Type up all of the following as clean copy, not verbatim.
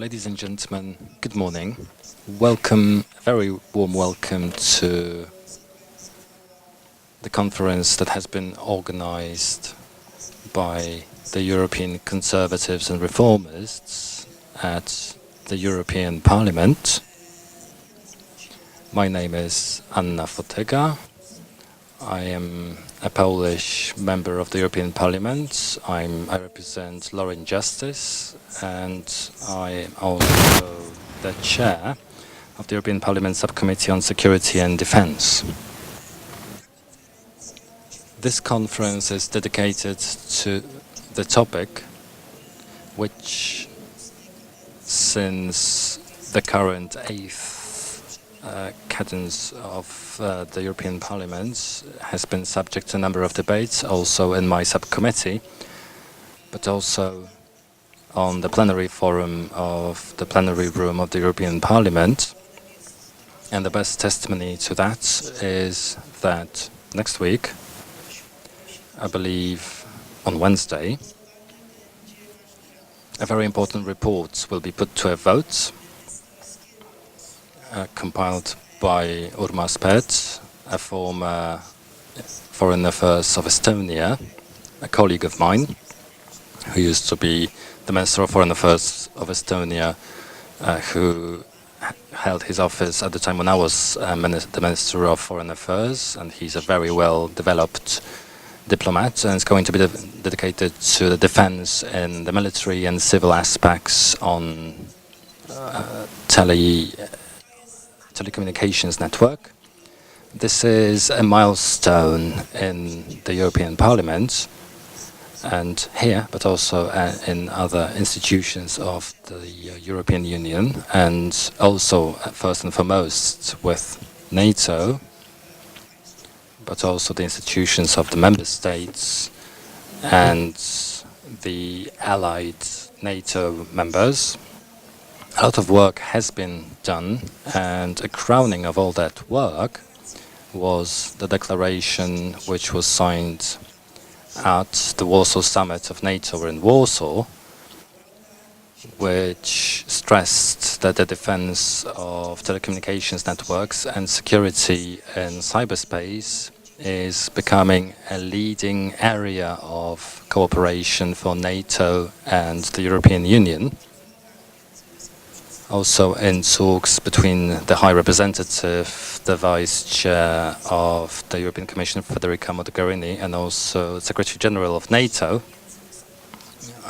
Ladies and gentlemen, good morning. Welcome, a very warm welcome to the conference that has been organized by the European Conservatives and Reformists at the European Parliament. My name is Anna Fotega. I am a Polish member of the European Parliament. I represent Law and Justice, and I am also the chair of the European Parliament Subcommittee on Security and Defence. This conference is dedicated to the topic which, since the current eighth cadence of the European Parliament, has been subject to a number of debates, also in my subcommittee, but also on the plenary forum of the plenary room of the European Parliament. And the best testimony to that is that next week, I believe on Wednesday, a very important report will be put to a vote, compiled by Urmas Pet, a former Foreign Affairs of Estonia, a colleague of mine, who used to be the Minister of Foreign Affairs of Estonia, who held his office at the time when I was the Minister of Foreign Affairs, and he's a very well-developed diplomat, and it's going to be dedicated to the defense in the military and civil aspects on telecommunications network. This is a milestone in the European Parliament and here, but also in other institutions of the European Union, and also first and foremost with NATO, but also the institutions of the member states and the allied NATO members. A lot of work has been done, and a crowning of all that work was the declaration which was signed at the Warsaw Summit of NATO in Warsaw, which stressed that the defense of telecommunications networks and security in cyberspace is becoming a leading area of cooperation for NATO and the European Union. Also in talks between the High Representative, the Vice Chair of the European Commission, Federica Mogherini, and also Secretary General of NATO,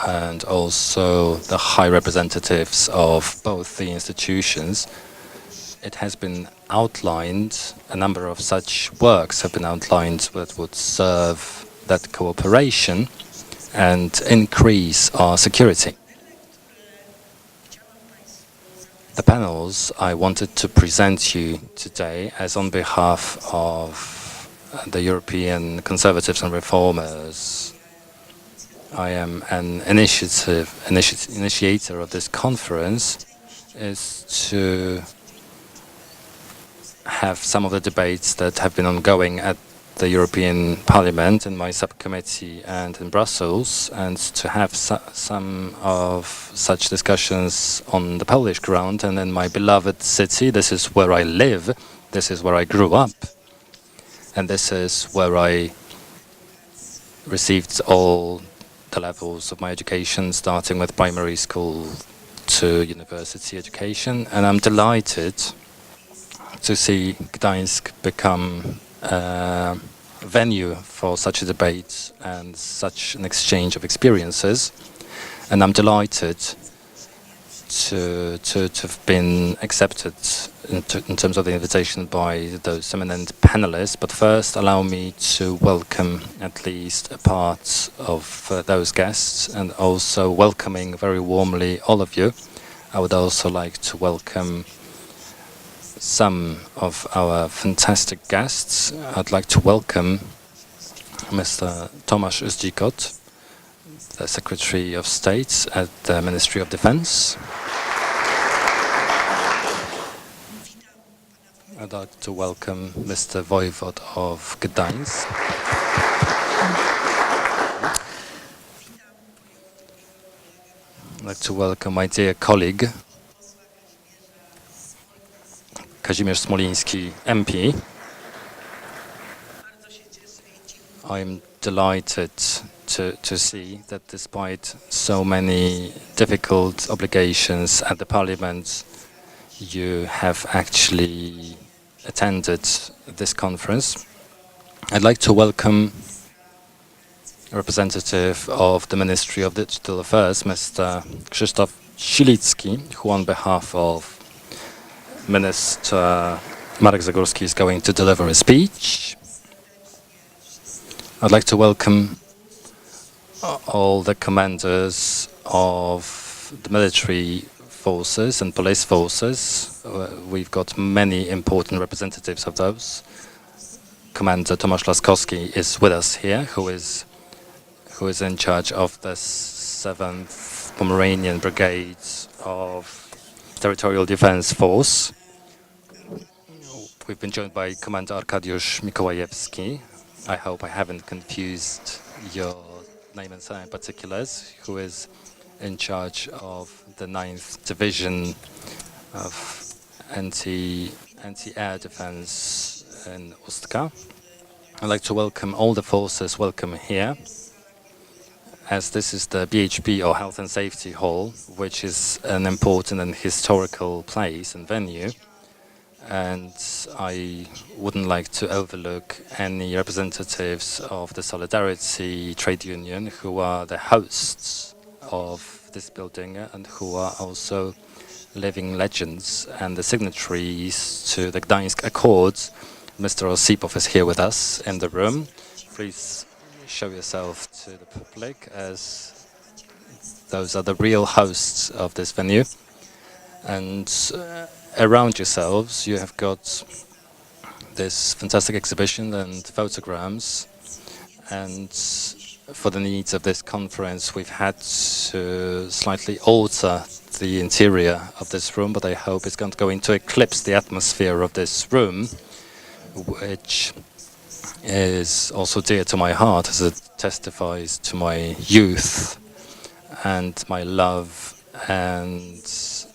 and also the High Representatives of both the institutions, it has been outlined, a number of such works have been outlined that would serve that cooperation and increase our security. The panels I wanted to present you today, as on behalf of the European Conservatives and Reformers, I am an initiator of this conference, is to have some of the debates that have been ongoing at the European Parliament, in my subcommittee and in Brussels, and to have some of such discussions on the Polish ground and in my beloved city. This is where I live, this is where I grew up, and this is where I received all the levels of my education, starting with primary school to university education, and I'm delighted to see Gdańsk become a venue for such a debate and such an exchange of experiences, and I'm delighted to have been accepted in terms of the invitation by those eminent panelists. But first, allow me to welcome at least a part of those guests, and also welcoming very warmly all of you. I would also like to welcome some of our fantastic guests. I'd like to welcome Mr. Tomasz Zdzikot, the Secretary of State at the Ministry of Defense. I'd like to welcome Mr. Voivod of Gdańsk. I'd like to welcome my dear colleague, Kazimierz Smoliński, MP. I'm delighted to see that despite so many difficult obligations at the Parliament, you have actually attended this conference. I'd like to welcome a representative of the Ministry of Digital Affairs, Mr. Krzysztof, who on behalf of Minister Marek Zagórski is going to deliver a speech. I'd like to welcome all the commanders of the military forces and police forces. We've got many important representatives of those. Commander Tomasz Laskowski is with us here, who is in charge of the 7th Pomeranian Brigade of Territorial Defense Force. We've been joined by Commander Arkadiusz Mikołajewski. I hope I haven't confused your name and surname particulars, who is in charge of the 9th Division of anti-air defense in Ustka. I'd like to welcome all the forces welcome here, as this is the BHP, or Health and Safety Hall, which is an important and historical place and venue. And I wouldn't like to overlook any representatives of the Solidarity trade union, who are the hosts of this building and who are also living legends and the signatories to the Gdańsk Accords. Mr. Osipov is here with us in the room. Please show yourself to the public, as those are the real hosts of this venue. And around yourselves, you have got this fantastic exhibition and photograms. And for the needs of this conference, we've had to slightly alter the interior of this room, but I hope it's not going to eclipse the atmosphere of this room, which is also dear to my heart, as it testifies to my youth and my love and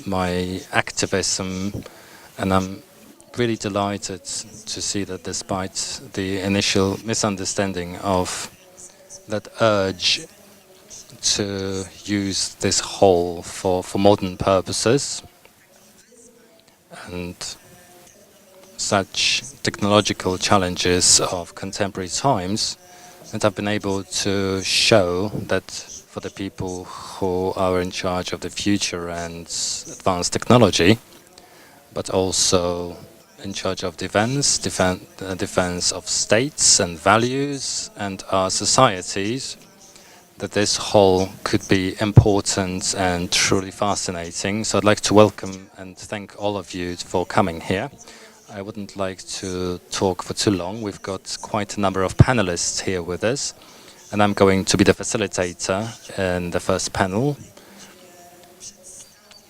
my activism. And I'm really delighted to see that despite the initial misunderstanding of that urge to use this hall for modern purposes and such technological challenges of contemporary times, and I've been able to show that for the people who are in charge of the future and advanced technology, but also in charge of defense of states and values and our societies, that this hall could be important and truly fascinating. So I'd like to welcome and thank all of you for coming here. I wouldn't like to talk for too long. We've got quite a number of panelists here with us, and I'm going to be the facilitator in the first panel.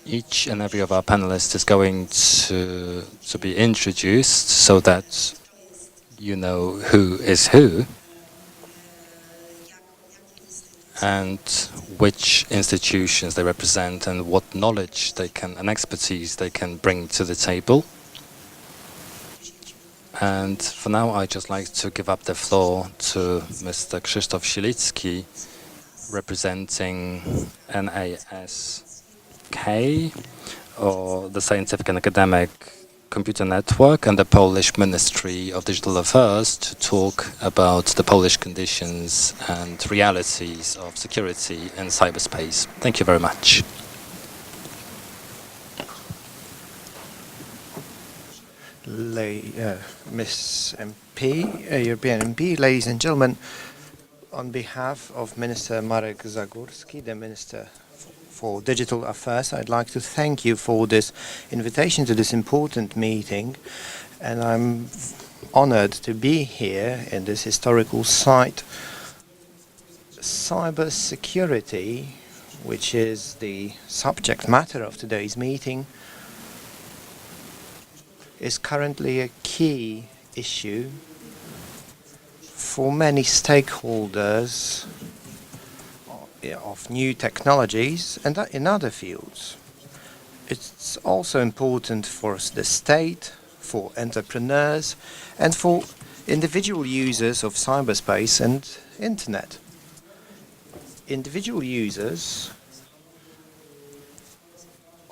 Each and every of our panelists is going to be introduced so that you know who is who and which institutions they represent and what knowledge they can and expertise they can bring to the table. And for now, I'd just like to give up the floor to Mr. Krzysztof SILICKI, representing NASK, or the Scientific and Academic Computer Network, and the Polish Ministry of Digital Affairs, to talk about the Polish conditions and realities of security in cyberspace. Thank you very much. Miss MP, European MP, ladies and gentlemen, on behalf of Minister Marek Zagórski, the Minister for Digital Affairs, I'd like to thank you for this invitation to this important meeting, and I'm honored to be here in this historical site. Cybersecurity, which is the subject matter of today's meeting, is currently a key issue for many stakeholders of new technologies and in other fields. It's also important for the state, for entrepreneurs, and for individual users of cyberspace and internet. Individual users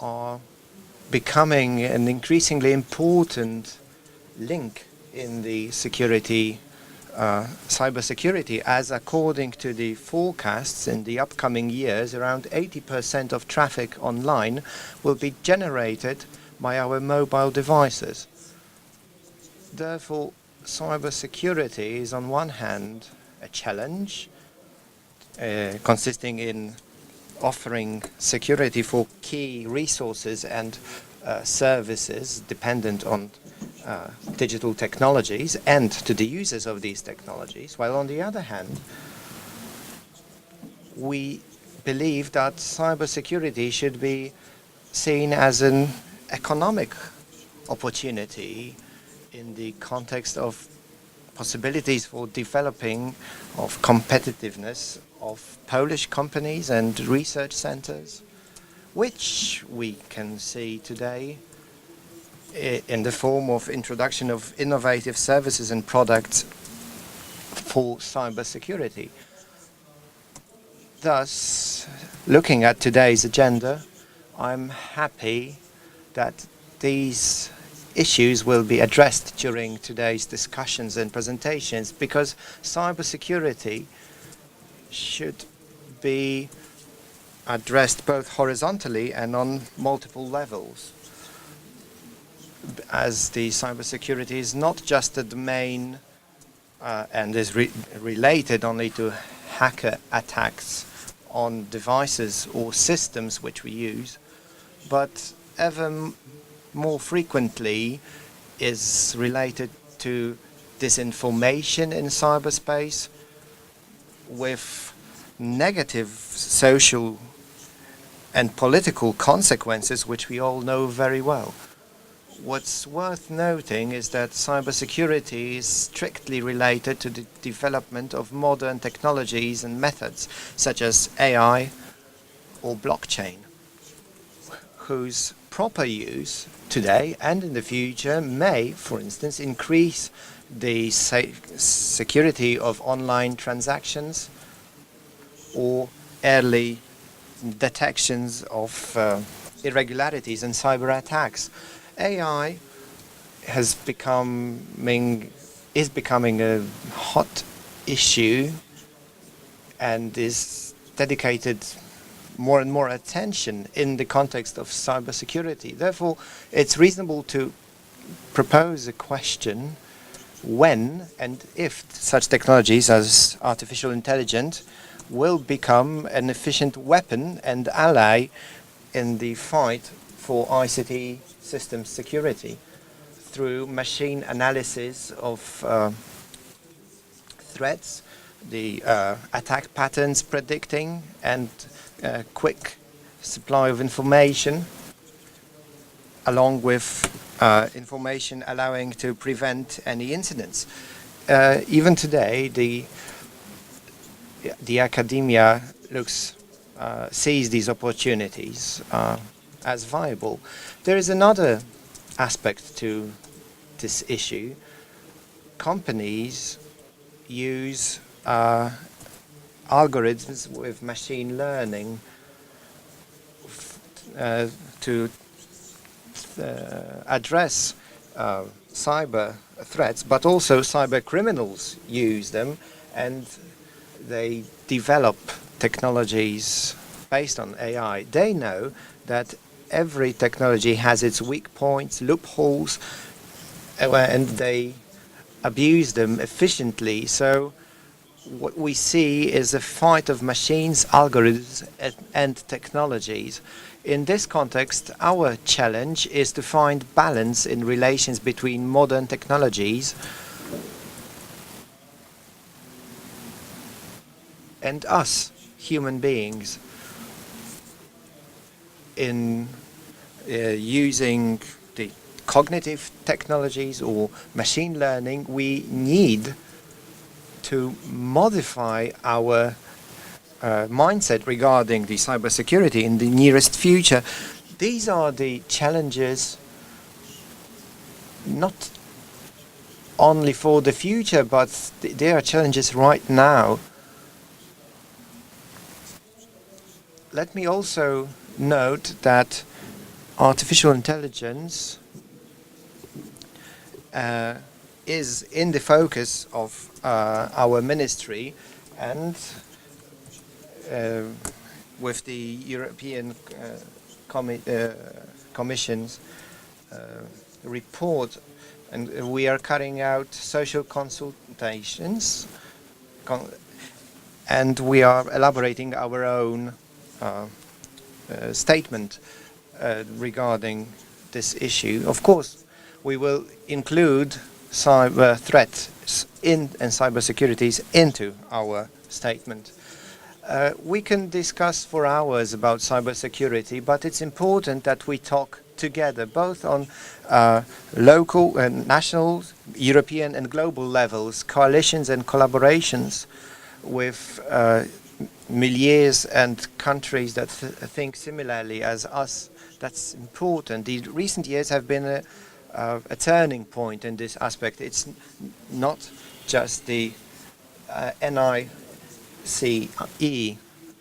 are becoming an increasingly important link in the cybersecurity, as according to the forecasts in the upcoming years, around 80% of traffic online will be generated by our mobile devices. Therefore, cybersecurity is on one hand a challenge, consisting in offering security for key resources and services dependent on digital technologies and to the users of these technologies, while on the other hand, we believe that cybersecurity should be seen as an economic opportunity in the context of possibilities for developing of competitiveness of Polish companies and research centers, which we can see today in the form of introduction of innovative services and products for cybersecurity. Thus, looking at today's agenda, I'm happy that these issues will be addressed during today's discussions and presentations, because cybersecurity should be addressed both horizontally and on multiple levels, as the cybersecurity is not just a domain and is related only to hacker attacks on devices or systems which we use, but ever more frequently is related to disinformation in cyberspace, with negative social and political consequences, which we all know very well. What's worth noting is that cybersecurity is strictly related to the development of modern technologies and methods, such as AI or blockchain, whose proper use today and in the future may, for instance, increase the security of online transactions or early detections of irregularities and cyber attacks. AI is becoming a hot issue and is dedicated more and more attention in the context of cybersecurity. Therefore, it's reasonable to propose a question: when and if such technologies as artificial intelligence will become an efficient weapon and ally in the fight for ICT system security through machine analysis of threats, the attack patterns predicting, and quick supply of information, along with information allowing to prevent any incidents. Even today, the academia sees these opportunities as viable. There is another aspect to this issue. Companies use algorithms with machine learning to address cyber threats, but also cyber criminals use them, and they develop technologies based on AI. They know that every technology has its weak points, loopholes, and they abuse them efficiently. So what we see is a fight of machines, algorithms, and technologies. In this context, our challenge is to find balance in relations between modern technologies and us, human beings, in using the cognitive technologies or machine learning. We need to modify our mindset regarding the cybersecurity in the nearest future. These are the challenges not only for the future, but they are challenges right now. Let me also note that artificial intelligence is in the focus of our ministry, and with the European Commission's report, and we are carrying out social consultations, and we are elaborating our own statement regarding this issue. Of course, we will include cyber threats and cybersecurities into our statement. We can discuss for hours about cybersecurity, but it's important that we talk together, both on local and national, European and global levels, coalitions and collaborations with milieux and countries that think similarly as us. That's important. The recent years have been a turning point in this aspect. It's not just the NICE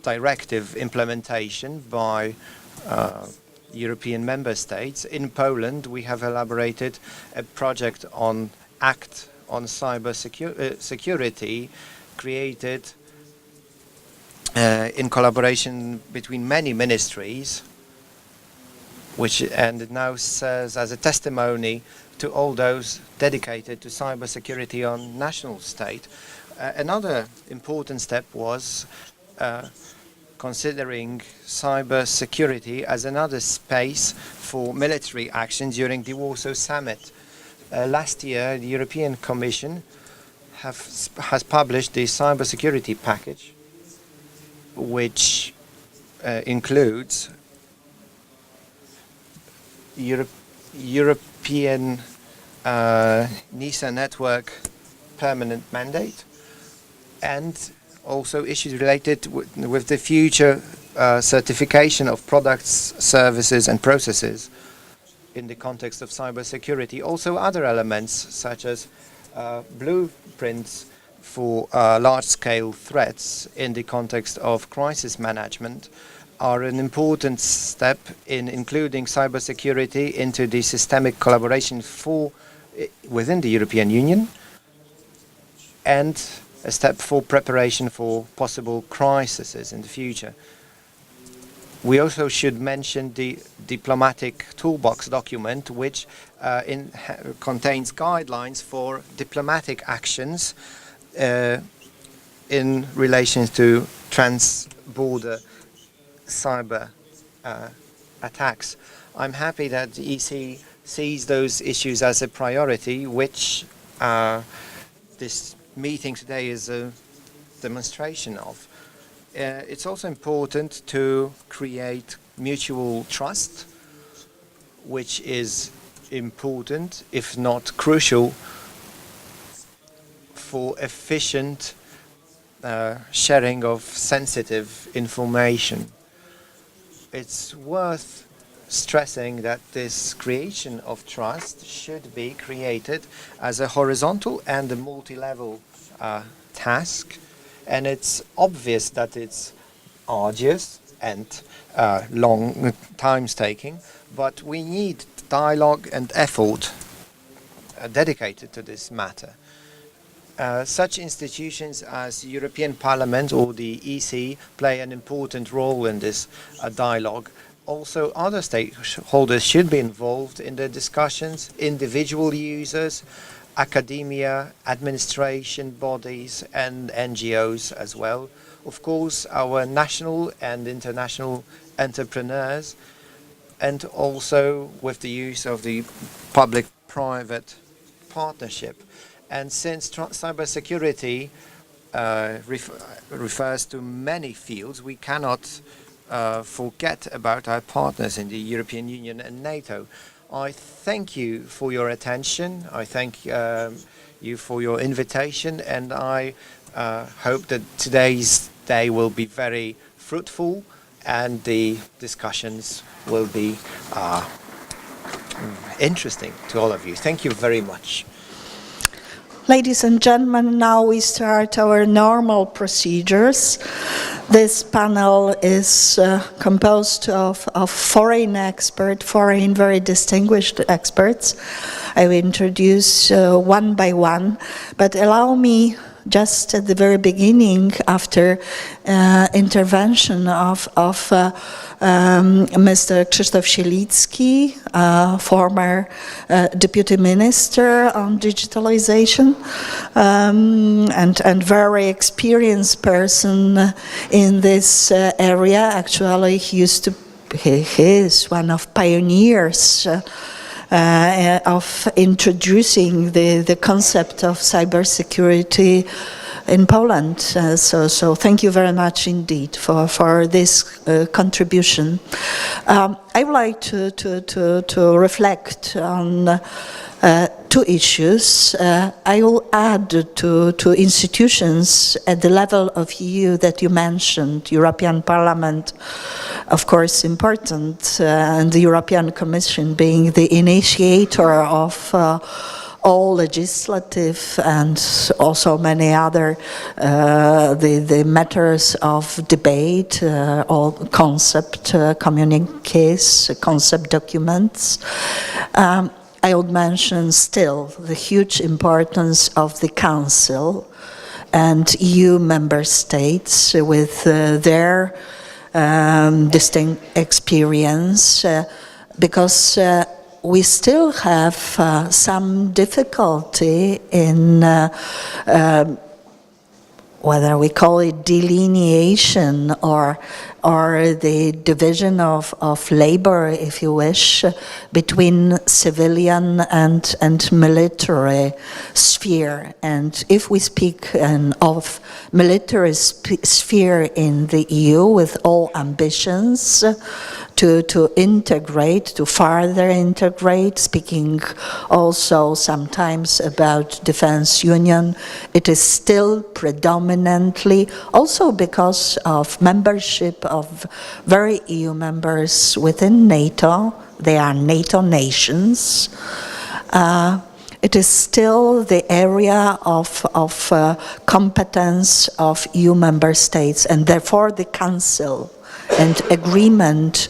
directive implementation by European member states. In Poland, we have elaborated a project on Act on Cyber Security, created in collaboration between many ministries, and it now serves as a testimony to all those dedicated to cybersecurity on national state. Another important step was considering cybersecurity as another space for military action during the Warsaw Summit. Last year, the European Commission has published the cybersecurity package, which includes European NISA network permanent mandate, and also issues related with the future certification of products, services and processes in the context of cybersecurity. Also other elements such as blueprints for large-scale threats in the context of crisis management are an important step in including cybersecurity into the systemic collaboration within the European Union, and a step for preparation for possible crises in the future. We also should mention the diplomatic toolbox document, which contains guidelines for diplomatic actions in relation to trans-border cyber attacks. I'm happy that the EC sees those issues as a priority, which this meeting today is a demonstration of. It's also important to create mutual trust, which is important, if not crucial, for efficient sharing of sensitive information. It's worth stressing that this creation of trust should be created as a horizontal and a multi-level task, and it's obvious that it's arduous and long time-taking, but we need dialogue and effort dedicated to this matter. Such institutions as the European Parliament or the EC play an important role in this dialogue. Also, other stakeholders should be involved in the discussions, individual users, academia, administration bodies, and NGOs as well. Of course, our national and international entrepreneurs, and also with the use of the public-private partnership. And since cybersecurity refers to many fields, we cannot forget about our partners in the European Union and NATO. I thank you for your attention. I thank you for your invitation, and I hope that today's day will be very fruitful and the discussions will be interesting to all of you. Thank you very much. Ladies and gentlemen, now we start our normal procedures. This panel is composed of foreign very distinguished experts. I will introduce one by one, but allow me just at the very beginning, after intervention of Mr. Krzysztof SILICKI, former Deputy Minister on Digitalization, and very experienced person in this area. Actually, he is one of pioneers of introducing the concept of cybersecurity in Poland. So thank you very much indeed for this contribution. I would like to reflect on two issues. I will add to institutions at the level of EU that you mentioned, European Parliament, of course, important, and the European Commission being the initiator of all legislative and also many other the matters of debate, all concept communiques, concept documents. I would mention still the huge importance of the Council and EU member states with their distinct experience, because we still have some difficulty in whether we call it delineation or the division of labor, if you wish, between civilian and military sphere. And if we speak of military sphere in the EU with all ambitions to integrate, to further integrate, speaking also sometimes about defense union, it is still predominantly, also because of membership of very EU members within NATO, they are NATO nations, it is still the area of competence of EU member states, and therefore the Council and agreement,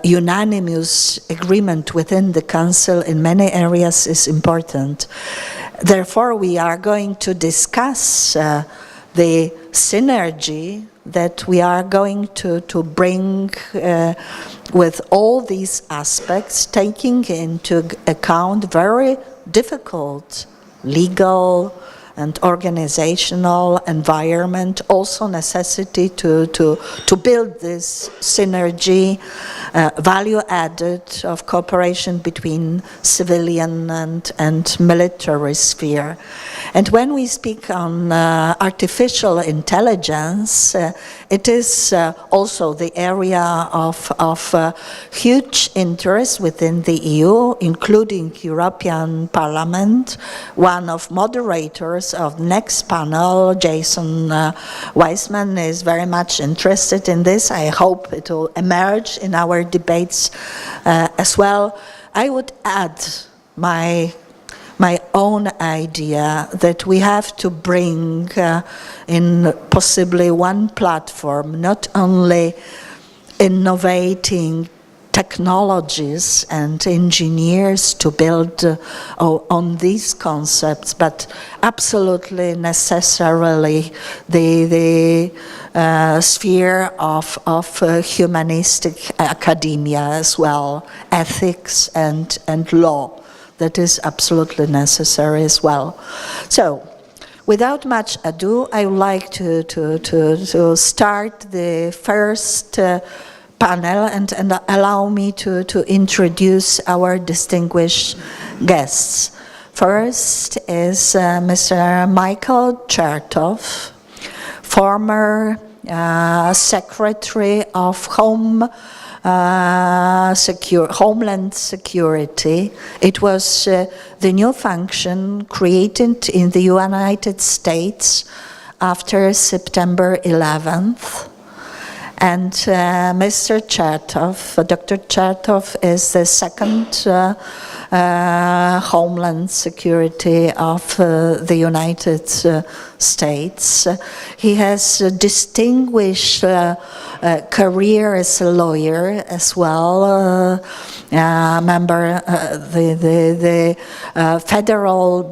unanimous agreement within the Council in many areas is important. Therefore, we are going to discuss the synergy that we are going to bring with all these aspects, taking into account very difficult legal and organizational environment, also necessity to build this synergy, value added of cooperation between civilian and military sphere. And when we speak on artificial intelligence, it is also the area of huge interest within the EU, including European Parliament. One of moderators of next panel, Jason Weissman, is very much interested in this. I hope it will emerge in our debates as well. I would add my own idea that we have to bring in possibly one platform, not only innovating technologies and engineers to build on these concepts, but absolutely necessarily the sphere of humanistic academia as well, ethics and law. That is absolutely necessary as well. So, without much ado, I would like to start the first panel and allow me to introduce our distinguished guests. First is Mr. Michael Krzysztof, former Secretary of Homeland Security. It was the new function created in the United States after September 11th. And Mr. Chertoff, Dr. Chertoff is the second Homeland Security of the United States. He has a distinguished career as a lawyer as well, member the federal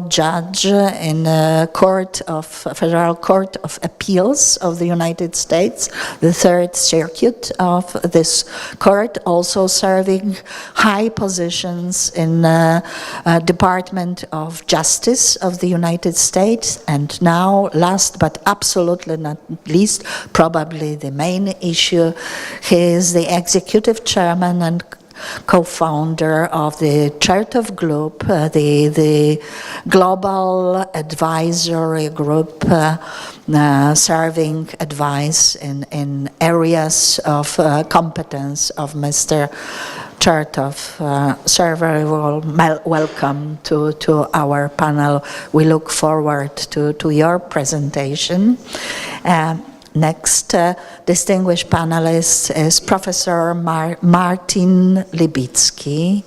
judge in Federal Court of Appeals of the United States, the Third Circuit of this court, also serving high positions in Department of Justice of the United States, and now, last but absolutely not least, probably the main issue, he is the executive chairman and co-founder of the Chertoff Group, the global advisory group serving advice in areas of competence of Mr. Chertoff. Sir, very welcome to our panel. We look forward to your presentation. Next distinguished panelist is Professor Martin Libicki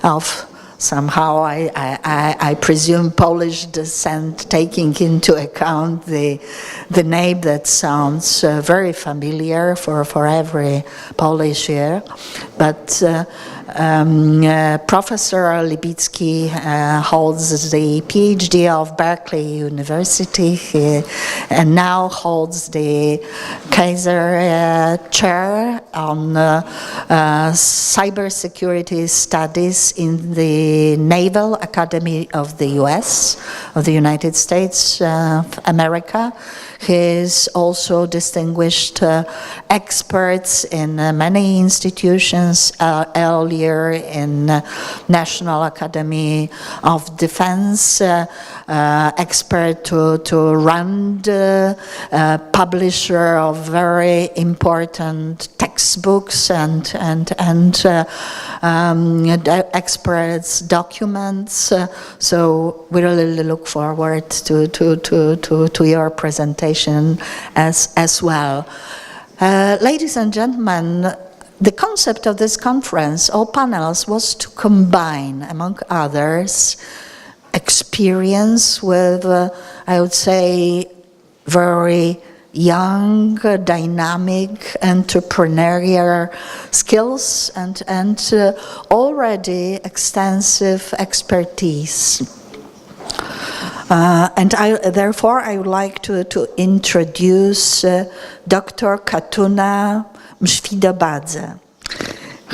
of somehow, I presume, Polish descent, taking into account the name that sounds very familiar for every Polish ear. But Professor Libicki holds the PhD of Berkeley University and now holds the Kaiser Chair on Cybersecurity Studies in the Naval Academy of the US, of the United States of America. He is also distinguished experts in many institutions, earlier in National Academy of Defense, expert to run publisher of very important textbooks and experts documents. So we really look forward to your presentation as well. Ladies and gentlemen, the concept of this conference, all panels, was to combine, among others, experience with, I would say, very young, dynamic, entrepreneurial skills and already extensive expertise. Therefore, I would like to introduce Dr. Katuna Mszwidobadze,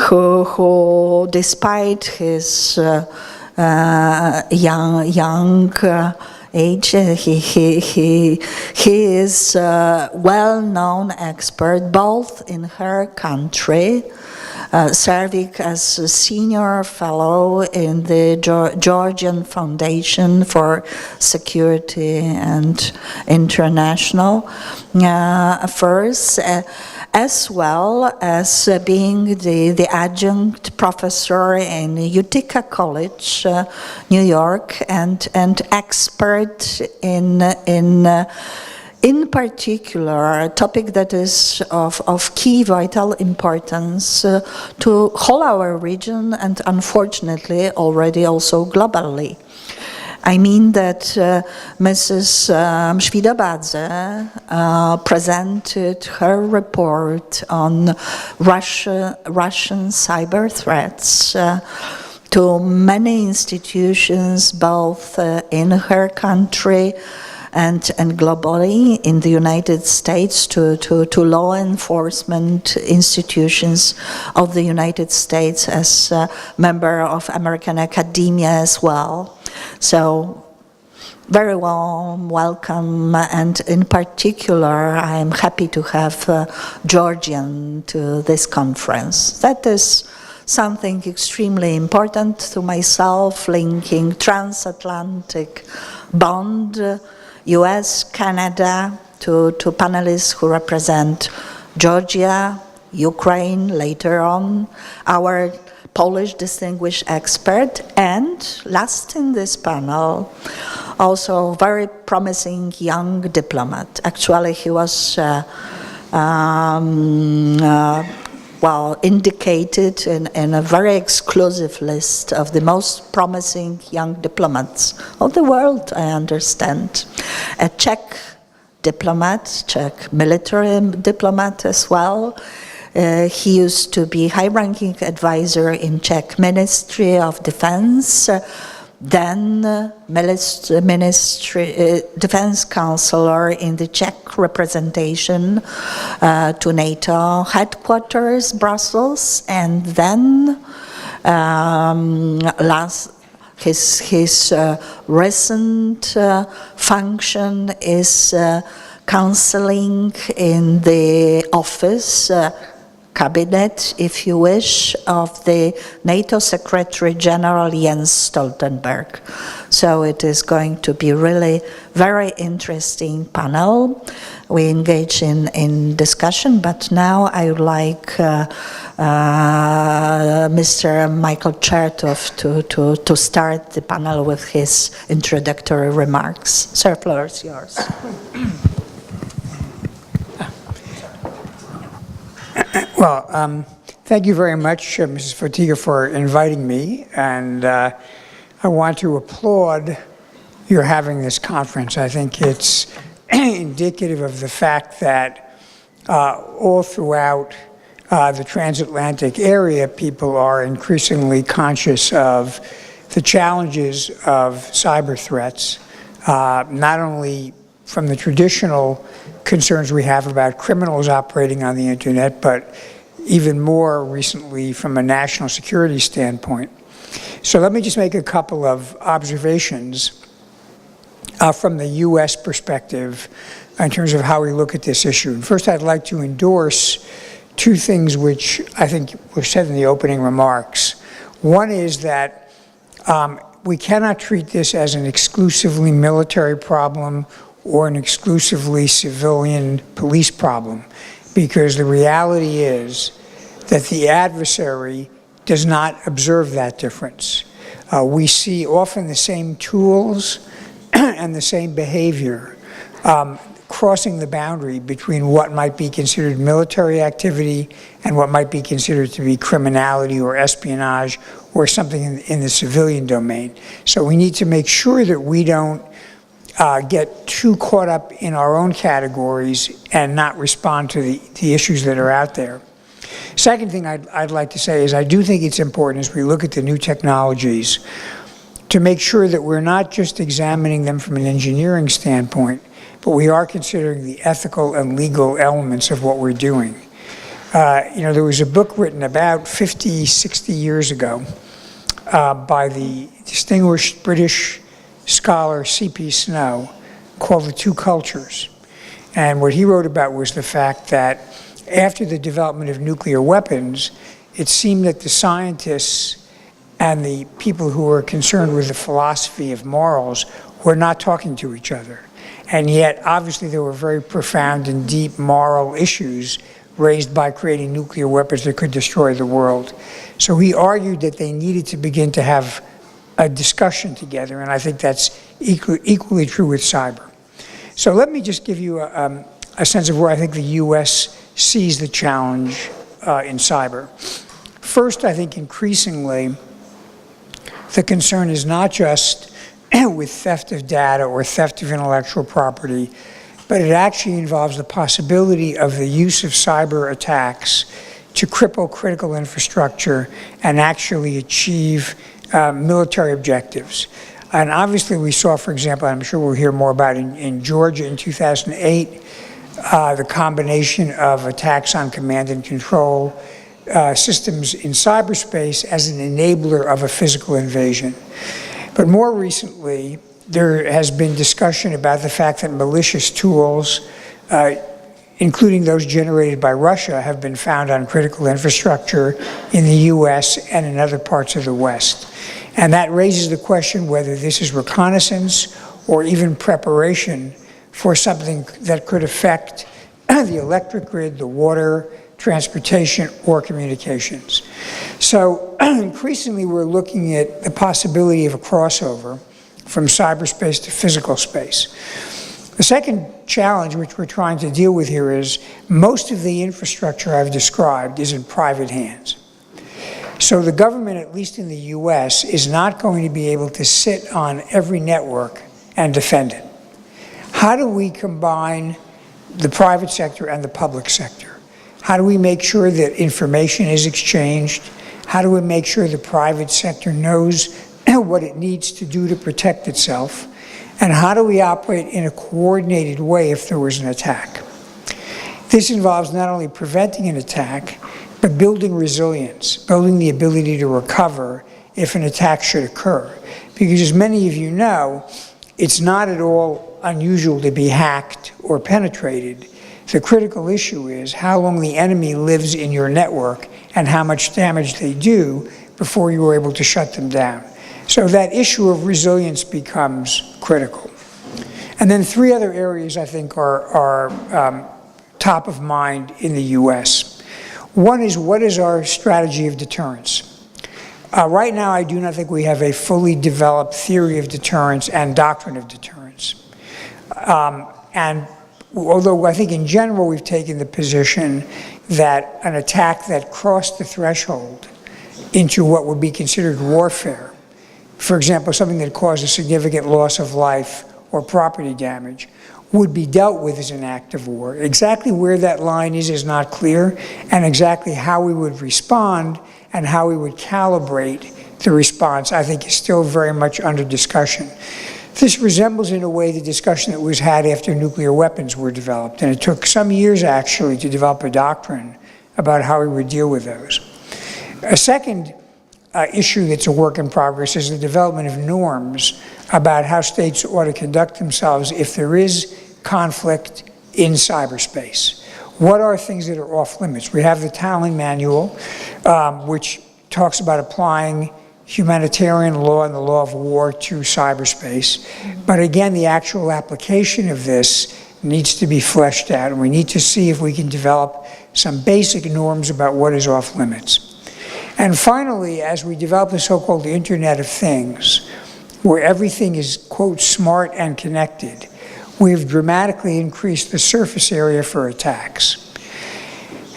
who despite his young age, he is a well-known expert both in her country, serving as a senior fellow in the Georgian Foundation for Security and International Affairs, as well as being the adjunct professor in Utica College, New York, and expert in particular, a topic that is of key vital importance to whole our region and unfortunately already also globally. I mean that Mrs. Mszwidobadze presented her report on Russian cyber threats to many institutions, both in her country and globally, in the United States, to law enforcement institutions of the United States as a member of American academia as well. So, very warm welcome, and in particular, I am happy to have Georgian to this conference. That is something extremely important to myself, linking transatlantic bond, US, Canada, to panelists who represent Georgia, Ukraine later on, our Polish distinguished expert, and last in this panel, also very promising young diplomat. Actually, he was indicated in a very exclusive list of the most promising young diplomats of the world, I understand. A Czech diplomat, Czech military diplomat as well. He used to be high-ranking advisor in Czech Ministry of Defense, then defense counselor in the Czech representation to NATO headquarters, Brussels, and then his recent function is counseling in the office, cabinet, if you wish, of the NATO Secretary General Jens Stoltenberg. So it is going to be really very interesting panel. We engage in discussion, but now I would like Mr. Michael Chertoff to start the panel with his introductory remarks. Sir, floor is yours. Well, thank you very much, Mrs. Fotiga, for inviting me, and I want to applaud your having this conference. I think it's indicative of the fact that all throughout the transatlantic area, people are increasingly conscious of the challenges of cyber threats, not only from the traditional concerns we have about criminals operating on the internet, but even more recently from a national security standpoint. So let me just make a couple of observations from the U.S. perspective in terms of how we look at this issue. And first, I'd like to endorse two things which I think were said in the opening remarks. One is that we cannot treat this as an exclusively military problem or an exclusively civilian police problem, because the reality is that the adversary does not observe that difference. We see often the same tools and the same behavior crossing the boundary between what might be considered military activity and what might be considered to be criminality or espionage or something in the civilian domain. So we need to make sure that we don't get too caught up in our own categories and not respond to the issues that are out there. Second thing I'd like to say is I do think it's important as we look at the new technologies to make sure that we're not just examining them from an engineering standpoint, but we are considering the ethical and legal elements of what we're doing. There was a book written about 50, 60 years ago by the distinguished British scholar C.P. Snow called The Two Cultures. And what he wrote about was the fact that after the development of nuclear weapons, it seemed that the scientists and the people who were concerned with the philosophy of morals were not talking to each other. And yet, obviously, there were very profound and deep moral issues raised by creating nuclear weapons that could destroy the world. So he argued that they needed to begin to have a discussion together, and I think that's equally true with cyber. So let me just give you a sense of where I think the U.S. sees the challenge in cyber. First, I think increasingly, the concern is not just with theft of data or theft of intellectual property, but it actually involves the possibility of the use of cyber attacks to cripple critical infrastructure and actually achieve military objectives. And obviously we saw, for example, I'm sure we'll hear more about in Georgia in 2008, the combination of attacks on command and control systems in cyberspace as an enabler of a physical invasion. But more recently, there has been discussion about the fact that malicious tools, including those generated by Russia, have been found on critical infrastructure in the US and in other parts of the West. And that raises the question whether this is reconnaissance or even preparation for something that could affect the electric grid, the water, transportation, or communications. So increasingly we're looking at the possibility of a crossover from cyberspace to physical space. The second challenge which we're trying to deal with here is most of the infrastructure I've described is in private hands. So the government, at least in the US, is not going to be able to sit on every network and defend it. How do we combine the private sector and the public sector? How do we make sure that information is exchanged? How do we make sure the private sector knows what it needs to do to protect itself? And how do we operate in a coordinated way if there was an attack? This involves not only preventing an attack, but building resilience, building the ability to recover if an attack should occur. Because as many of you know, it's not at all unusual to be hacked or penetrated. The critical issue is how long the enemy lives in your network and how much damage they do before you are able to shut them down. So that issue of resilience becomes critical. And then three other areas I think are top of mind in the US. One is, what is our strategy of deterrence? Right now, I do not think we have a fully developed theory of deterrence and doctrine of deterrence. And although I think in general we've taken the position that an attack that crossed the threshold into what would be considered warfare, for example, something that caused a significant loss of life or property damage, would be dealt with as an act of war. Exactly where that line is not clear, and exactly how we would respond and how we would calibrate the response, I think, is still very much under discussion. This resembles in a way the discussion that was had after nuclear weapons were developed, and it took some years actually to develop a doctrine about how we would deal with those. A second issue that's a work in progress is the development of norms about how states ought to conduct themselves if there is conflict in cyberspace. What are things that are off limits? We have the Tallinn Manual, which talks about applying humanitarian law and the law of war to cyberspace. But again, the actual application of this needs to be fleshed out, and we need to see if we can develop some basic norms about what is off limits. And finally, as we develop the so-called Internet of Things, where everything is, quote, smart and connected, we've dramatically increased the surface area for attacks.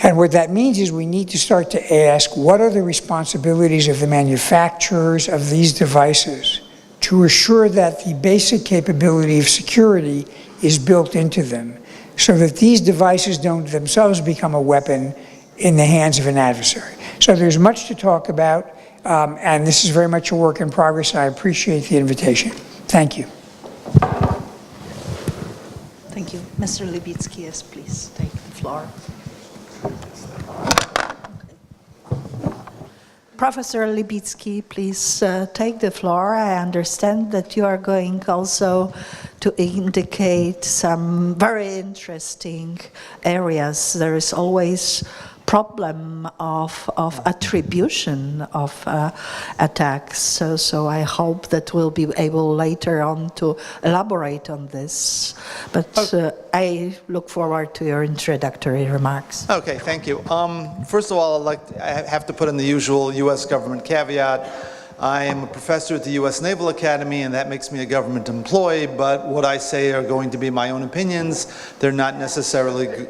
And what that means is we need to start to ask, what are the responsibilities of the manufacturers of these devices to assure that the basic capability of security is built into them, so that these devices don't themselves become a weapon in the hands of an adversary. So there's much to talk about, and this is very much a work in progress, and I appreciate the invitation. Thank you. Thank you. Mr. Libicki, yes, please take the floor. Professor Libicki, please take the floor. I understand that you are going also to indicate some very interesting areas. There is always problem of attribution of attacks. So I hope that we'll be able later on to elaborate on this. But I look forward to your introductory remarks. Okay, thank you. First of all, I have to put in the usual U.S. government caveat. I am a professor at the U.S. Naval Academy, and that makes me a government employee, but what I say are going to be my own opinions. They're not necessarily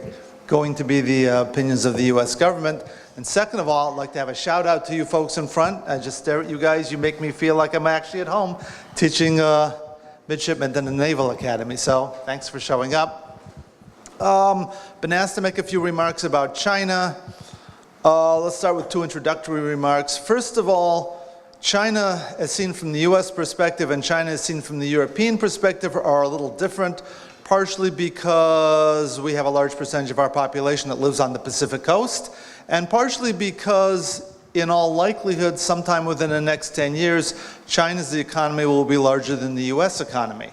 going to be the opinions of the U.S. government. And second of all, I'd like to have a shout out to you folks in front. I just stare at you guys. You make me feel like I'm actually at home teaching midshipmen in the Naval Academy. So thanks for showing up. Been asked to make a few remarks about China. Let's start with two introductory remarks. First of all, China, as seen from the U.S. perspective, and China as seen from the European perspective, are a little different. Partially because we have a large percentage of our population that lives on the Pacific coast, and partially because, in all likelihood, sometime within the next 10 years, China's economy will be larger than the US economy.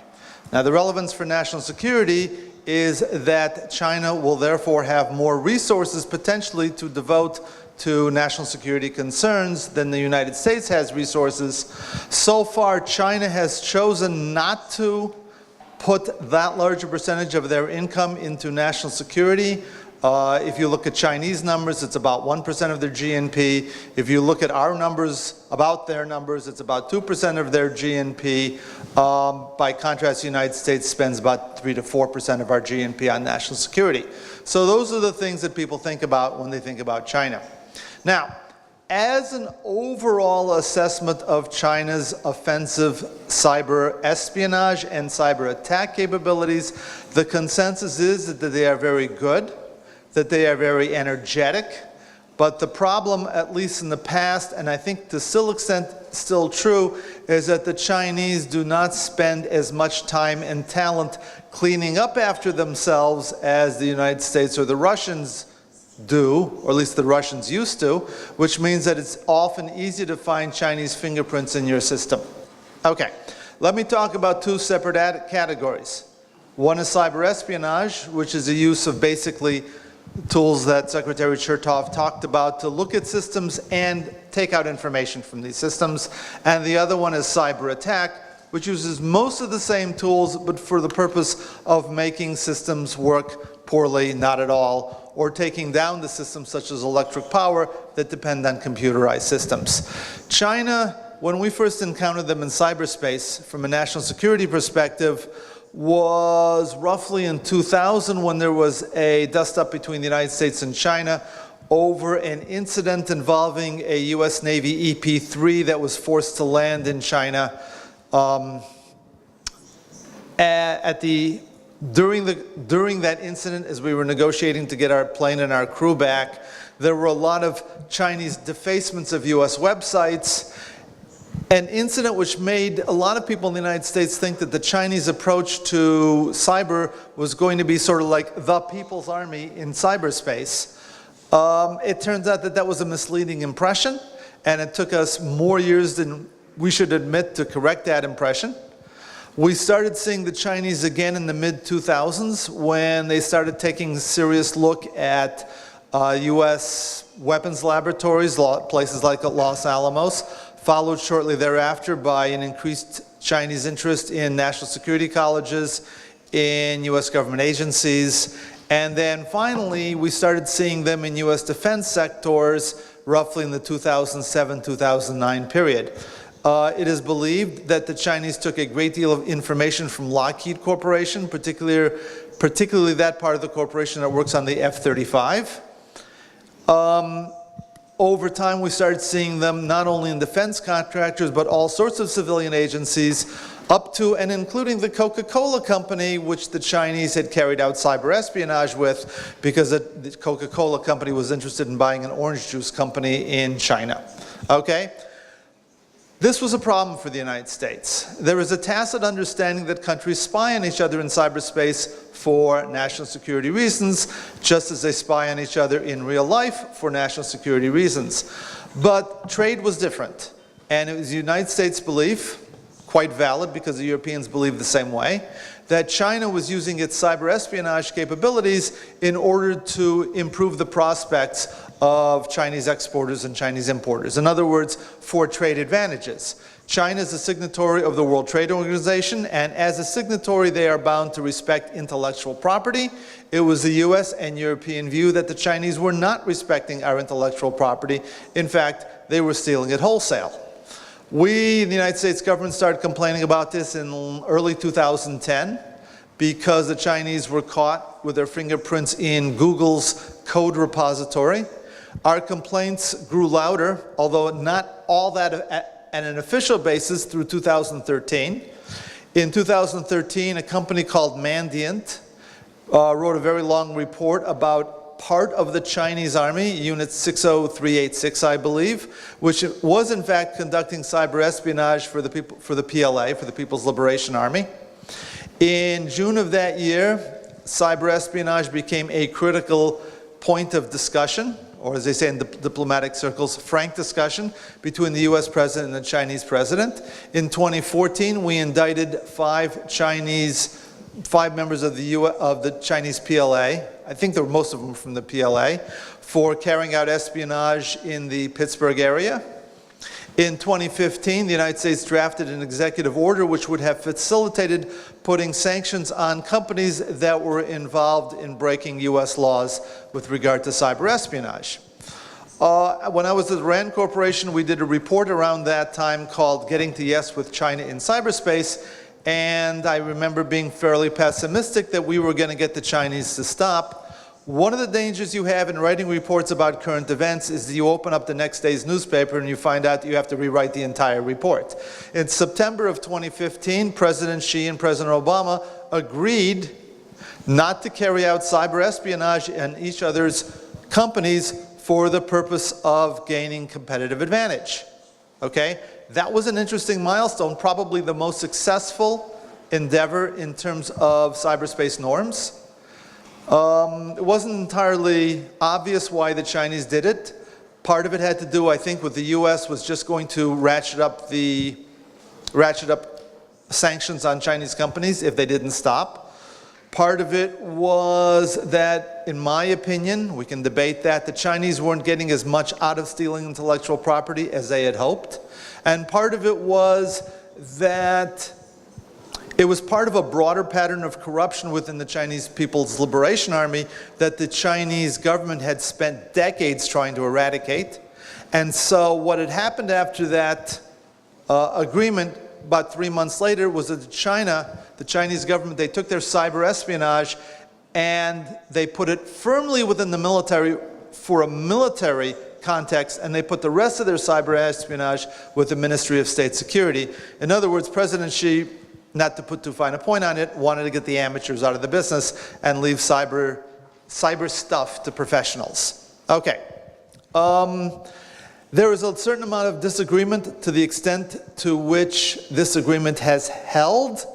Now, the relevance for national security is that China will therefore have more resources potentially to devote to national security concerns than the United States has resources. So far, China has chosen not to put that larger percentage of their income into national security. If you look at Chinese numbers, it's about 1% of their GNP. If you look at our numbers, about their numbers, it's about 2% of their GNP. By contrast, the United States spends about 3 to 4% of our GNP on national security. So those are the things that people think about when they think about China. Now, as an overall assessment of China's offensive cyber espionage and cyber attack capabilities, the consensus is that they are very good, that they are very energetic, but the problem, at least in the past, and I think to some extent still true, is that the Chinese do not spend as much time and talent cleaning up after themselves as the United States or the Russians do, or at least the Russians used to, which means that it's often easy to find Chinese fingerprints in your system. Okay, let me talk about two separate categories. One is cyber espionage, which is the use of basically tools that Secretary Krzysztof talked about to look at systems and take out information from these systems. And the other one is cyber attack, which uses most of the same tools, but for the purpose of making systems work poorly, not at all, or taking down the systems such as electric power that depend on computerized systems. China, when we first encountered them in cyberspace, from a national security perspective, was roughly in 2000 when there was a dust-up between the United States and China over an incident involving a U.S. Navy EP-3 that was forced to land in China. During that incident, as we were negotiating to get our plane and our crew back, there were a lot of Chinese defacements of U.S. websites. An incident which made a lot of people in the United States think that the Chinese approach to cyber was going to be sort of like the People's Army in cyberspace. It turns out that that was a misleading impression, and it took us more years than we should admit to correct that impression. We started seeing the Chinese again in the mid-2000s when they started taking a serious look at U.S. weapons laboratories, places like Los Alamos, followed shortly thereafter by an increased Chinese interest in national security colleges, in U.S. government agencies, and then finally we started seeing them in U.S. defense sectors roughly in the 2007-2009 period. It is believed that the Chinese took a great deal of information from Lockheed Corporation, particularly that part of the corporation that works on the F-35. Over time, we started seeing them not only in defense contractors, but all sorts of civilian agencies, up to and including the Coca-Cola company, which the Chinese had carried out cyber espionage with, because the Coca-Cola company was interested in buying an orange juice company in China. Okay? This was a problem for the United States. There is a tacit understanding that countries spy on each other in cyberspace for national security reasons, just as they spy on each other in real life for national security reasons. But trade was different, and it was the United States' belief, quite valid because the Europeans believed the same way, that China was using its cyber espionage capabilities in order to improve the prospects of Chinese exporters and Chinese importers. In other words, for trade advantages. China is a signatory of the World Trade Organization, and as a signatory, they are bound to respect intellectual property. It was the US and European view that the Chinese were not respecting our intellectual property. In fact, they were stealing it wholesale. We, the United States government, started complaining about this in early 2010 because the Chinese were caught with their fingerprints in Google's code repository. Our complaints grew louder, although not all that at an official basis, through 2013. In 2013, a company called Mandiant wrote a very long report about part of the Chinese Army, Unit 60386, I believe, which was in fact conducting cyber espionage for the PLA, for the People's Liberation Army. In June of that year, cyber espionage became a critical point of discussion, or as they say in diplomatic circles, frank discussion between the US president and the Chinese president. In 2014, we indicted five members of the Chinese PLA, I think there were most of them from the PLA, for carrying out espionage in the Pittsburgh area. In 2015, the United States drafted an executive order which would have facilitated putting sanctions on companies that were involved in breaking U.S. laws with regard to cyber espionage. When I was at RAND Corporation, we did a report around that time called Getting to Yes with China in Cyberspace, and I remember being fairly pessimistic that we were going to get the Chinese to stop. One of the dangers you have in writing reports about current events is that you open up the next day's newspaper and you find out that you have to rewrite the entire report. In September of 2015, President Xi and President Obama agreed not to carry out cyber espionage in each other's companies for the purpose of gaining competitive advantage. Okay? That was an interesting milestone, probably the most successful endeavor in terms of cyberspace norms. It wasn't entirely obvious why the Chinese did it. Part of it had to do, I think, with the U.S. was just going to ratchet up sanctions on Chinese companies if they didn't stop. Part of it was that, in my opinion, we can debate that, the Chinese weren't getting as much out of stealing intellectual property as they had hoped. And part of it was that it was part of a broader pattern of corruption within the Chinese People's Liberation Army that the Chinese government had spent decades trying to eradicate. And so what had happened after that agreement, about 3 months later, was that the Chinese government, they took their cyber espionage and they put it firmly within the military for a military context, and they put the rest of their cyber espionage with the Ministry of State Security. In other words, President Xi, not to put too fine a point on it, wanted to get the amateurs out of the business and leave cyber stuff to professionals. Okay. There is a certain amount of disagreement to the extent to which this agreement has held.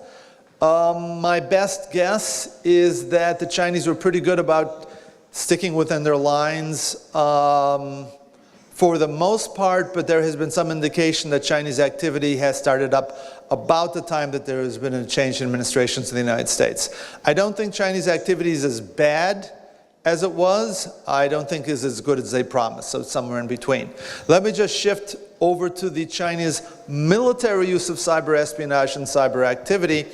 My best guess is that the Chinese were pretty good about sticking within their lines for the most part, but there has been some indication that Chinese activity has started up about the time that there has been a change in administrations in the United States. I don't think Chinese activity is as bad as it was. I don't think it's as good as they promised, so it's somewhere in between. Let me just shift over to the Chinese military use of cyber espionage and cyber activity.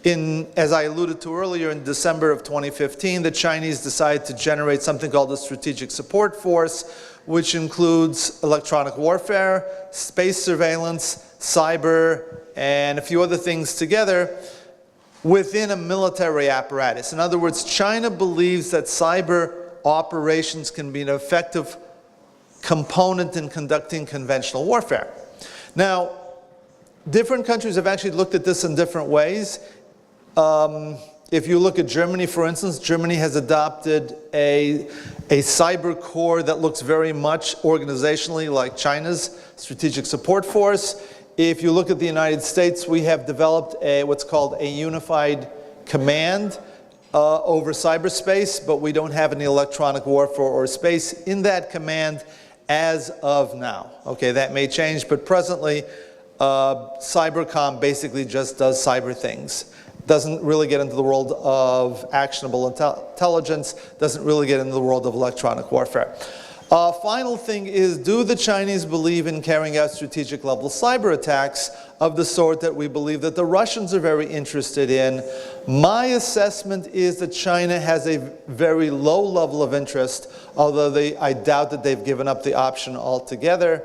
As I alluded to earlier, in December of 2015, the Chinese decided to generate something called the Strategic Support Force, which includes electronic warfare, space surveillance, cyber, and a few other things together within a military apparatus. In other words, China believes that cyber operations can be an effective component in conducting conventional warfare. Now, different countries have actually looked at this in different ways. If you look at Germany, for instance, Germany has adopted a cyber corps that looks very much organizationally like China's Strategic Support Force. If you look at the United States, we have developed what's called a unified command over cyberspace, but we don't have any electronic warfare or space in that command as of now. Okay, that may change, but presently, Cybercom basically just does cyber things. Doesn't really get into the world of actionable intelligence, doesn't really get into the world of electronic warfare. Final thing is, do the Chinese believe in carrying out strategic level cyber attacks of the sort that we believe that the Russians are very interested in? My assessment is that China has a very low level of interest, although I doubt that they've given up the option altogether.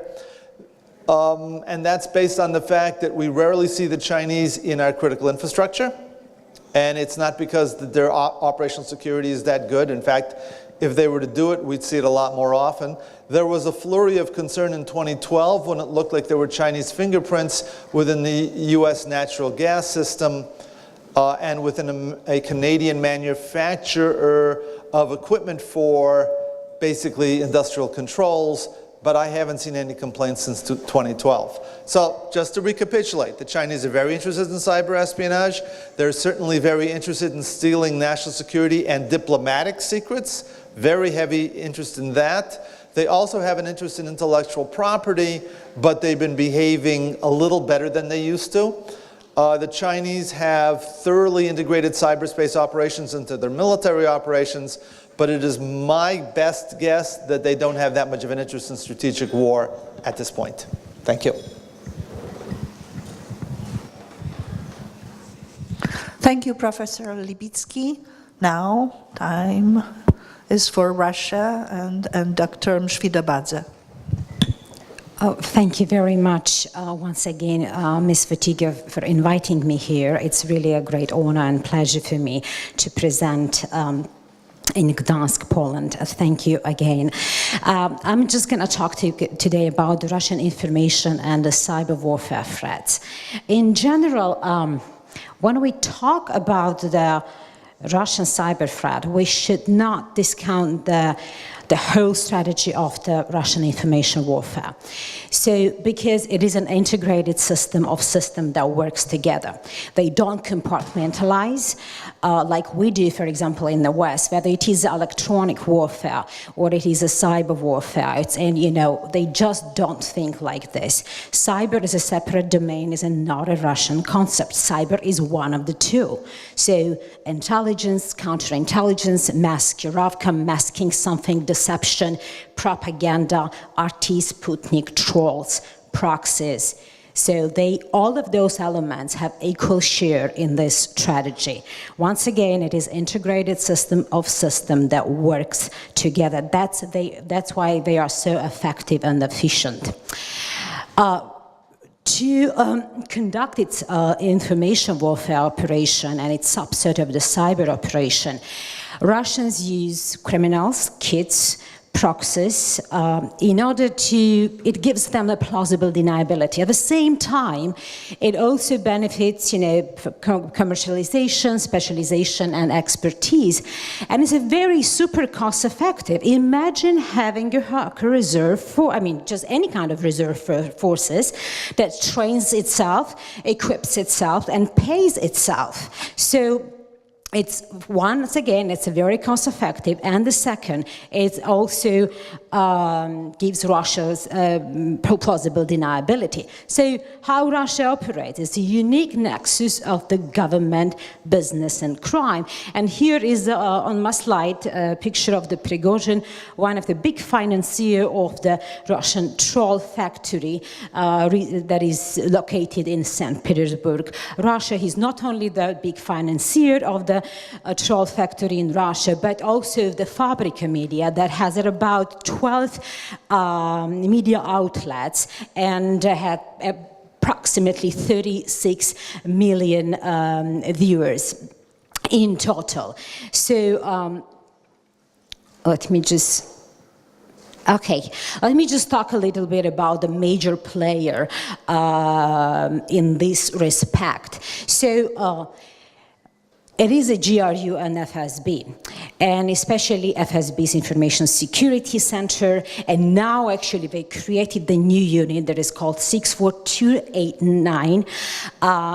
And that's based on the fact that we rarely see the Chinese in our critical infrastructure. And it's not because their operational security is that good. In fact, if they were to do it, we'd see it a lot more often. There was a flurry of concern in 2012 when it looked like there were Chinese fingerprints within the US natural gas system and within a Canadian manufacturer of equipment for basically industrial controls, but I haven't seen any complaints since 2012. So just to recapitulate, the Chinese are very interested in cyber espionage. They're certainly very interested in stealing national security and diplomatic secrets. Very heavy interest in that. They also have an interest in intellectual property, but they've been behaving a little better than they used to. The Chinese have thoroughly integrated cyberspace operations into their military operations, but it is my best guess that they don't have that much of an interest in strategic war at this point. Thank you. Thank you, Professor Libicki. Now, time is for Russia and Dr. Mshvidobadze. Oh, thank you very much once again, Ms. Fotyga, for inviting me here. It's really a great honor and pleasure for me to present in Gdansk, Poland. Thank you again. I'm just going to talk to you today about the Russian information and the cyber warfare threats. In general, when we talk about the Russian cyber threat, we should not discount the whole strategy of the Russian information warfare. So, because it is an integrated system that works together. They don't compartmentalize like we do, for example, in the West, whether it is electronic warfare or it is a cyber warfare. They just don't think like this. Cyber is a separate domain, is not a Russian concept. Cyber is one of the two. So, intelligence, counterintelligence, masking something, deception, propaganda, RT, Sputnik, trolls, proxies. So all of those elements have equal share in this strategy. Once again, it is integrated system that works together. That's why they are so effective and efficient. To conduct its information warfare operation and its subset of the cyber operation, Russians use criminals, kids, proxies, in order it gives them a plausible deniability. At the same time, it also benefits, commercialization, specialization, and expertise. And it's a very super cost-effective. Imagine having a hacker reserve just any kind of reserve forces that trains itself, equips itself, and pays itself. So, it's once again, it's a very cost-effective, and the second, it also gives Russia's plausible deniability. So, how Russia operates is a unique nexus of the government, business, and crime. And here is on my slide a picture of the Prigozhin, one of the big financiers of the Russian troll factory that is located in St. Petersburg. Russia is not only the big financier of the troll factory in Russia, but also the Fabrika media that has about 12 media outlets and had approximately 36 million viewers in total. So let me just talk a little bit about the major player in this respect. So it is a GRU and FSB, and especially FSB's Information Security Center, and now actually they created the new unit that is called 64289,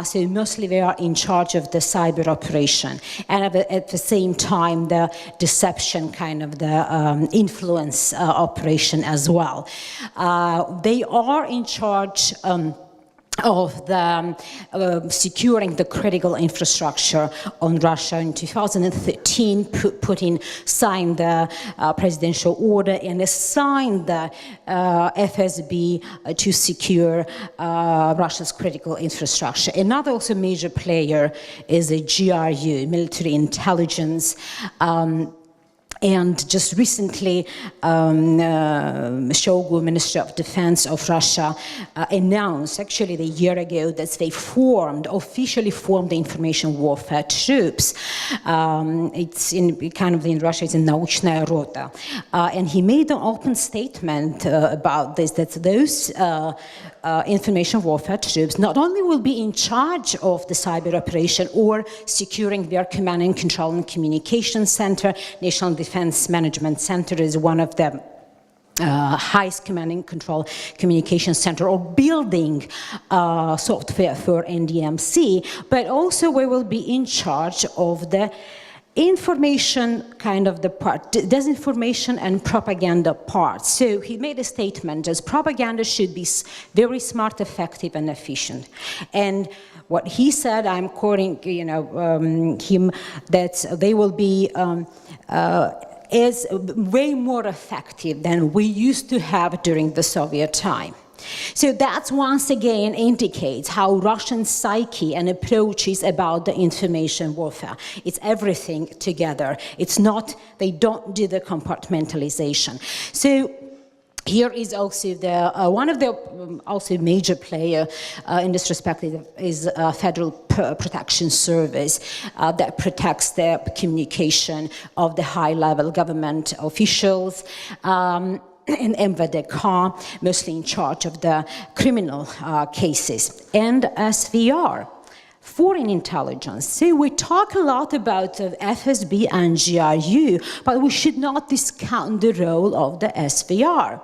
so mostly they are in charge of the cyber operation, and at the same time the deception kind of the influence operation as well. They are in charge of the securing the critical infrastructure on Russia. In 2013, Putin signed the presidential order and assigned the FSB to secure Russia's critical infrastructure. Another also major player is the GRU, military intelligence. And just recently, Shoigu, Minister of Defense of Russia, announced actually a year ago that they officially formed the information warfare troops. It's in Russia, it's in Nauchная Rota. And he made an open statement about this, that those information warfare troops not only will be in charge of the cyber operation or securing their command and control and communication center. National Defense Management Center is one of the highest command and control communication center, or building software for NDMC, but also we will be in charge of the information kind of the part, disinformation and propaganda part. So he made a statement as propaganda should be very smart, effective, and efficient. And what he said, I'm quoting, him, that they will be is way more effective than we used to have during the Soviet time. So that once again indicates how Russian psyche and approaches about the information warfare. It's everything together. It's not, they don't do the compartmentalization. So here is also the one of the also major player in this respect is Federal Protection Service that protects the communication of the high-level government officials. And MVDK, mostly in charge of the criminal cases, and SVR, foreign intelligence. So we talk a lot about FSB and GRU, but we should not discount the role of the SVR.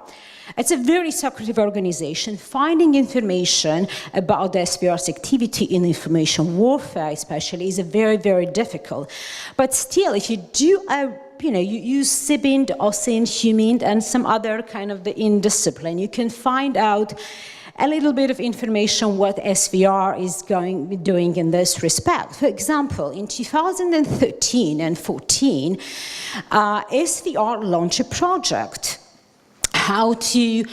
It's a very secretive organization. Finding information about the SVR's activity in information warfare, especially, is very, very difficult. But still, if you do you use SIBINT, OSINT, HUMINT, and some other kind of the indiscipline, you can find out a little bit of information what SVR is doing in this respect. For example, in 2013 and 14, SVR launched a project how to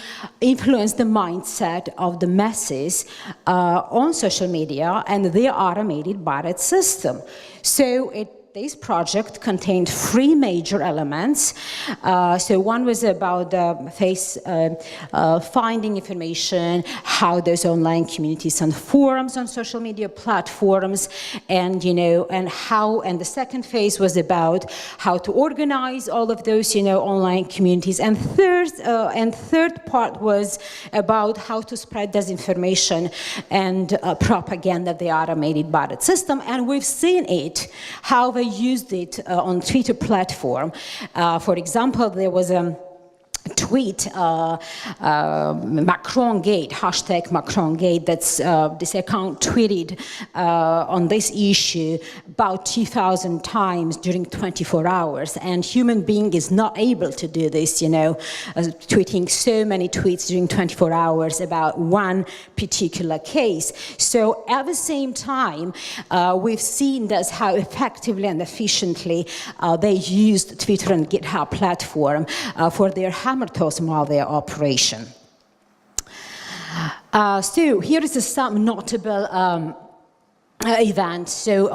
influence the mindset of the masses on social media, and they are automated by that system. So this project contained 3 major elements. So one was about finding information, how those online communities and forums on social media platforms, and and the second phase was about how to organize all of those online communities, and third part was about how to spread disinformation and propaganda they automated by that system. And we've seen it, how they used it on Twitter platform. For example, there was a tweet, MacronGate, hashtag MacronGate, that's this account tweeted on this issue about 2,000 times during 24 hours, and human being is not able to do this, tweeting so many tweets during 24 hours about one particular case. So at the same time, we've seen that's how effectively and efficiently they used Twitter and GitHub platform for their Hammertoss malware operation. So here is some notable event. So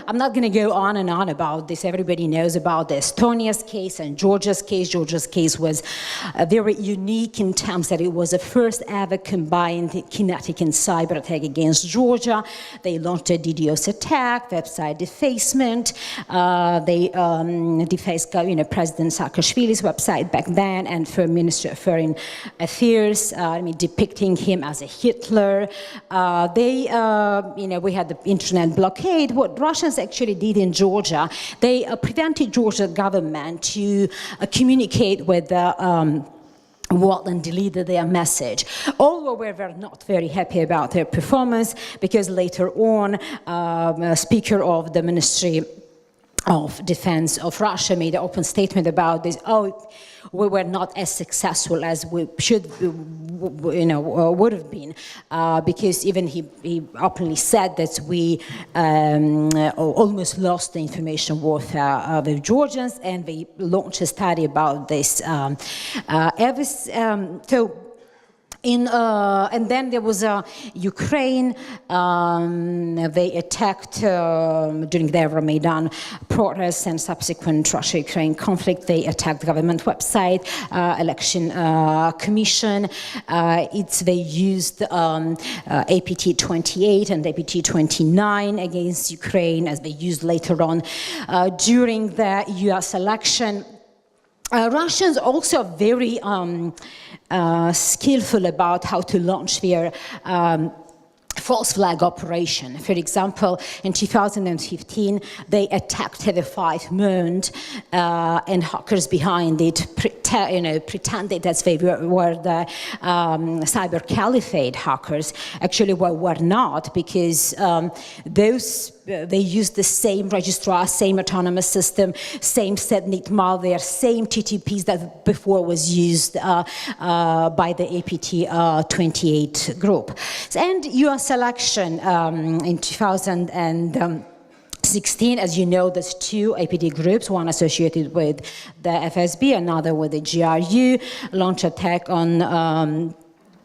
I'm not going to go on and on about this. Everybody knows about the Estonia's case and Georgia's case. Georgia's case was very unique in terms that it was the first ever combined kinetic and cyber attack against Georgia. They launched a DDoS attack, website defacement. They defaced President Saakashvili's website back then, and for Minister of Foreign Affairs, depicting him as a Hitler. We had the internet blockade. What Russians actually did in Georgia, they prevented Georgia government to communicate with the wall and deleted their message. Although we were not very happy about their performance, because later on, Speaker of the Ministry of Defense of Russia made an open statement about this. We were not as successful as we would have been, because even he openly said that we almost lost the information warfare with Georgians, and they launched a study about this. And then there was Ukraine. They attacked during the Euromaidan protests and subsequent Russia-Ukraine conflict. They attacked government website, election commission. They used APT-28 and APT-29 against Ukraine, as they used later on during the U.S. election. Russians also very skillful about how to launch their false flag operation. For example, in 2015, they attacked TV5 Mund, and hackers behind it pretended that they were the cyber caliphate hackers. Actually, were not, because they used the same registrar, same autonomous system, same setnit malware, same TTPs that before was used by the APT-28 group. And US election in 2016, as you know, there's 2 APT groups, one associated with the FSB, another with the GRU, launched attack on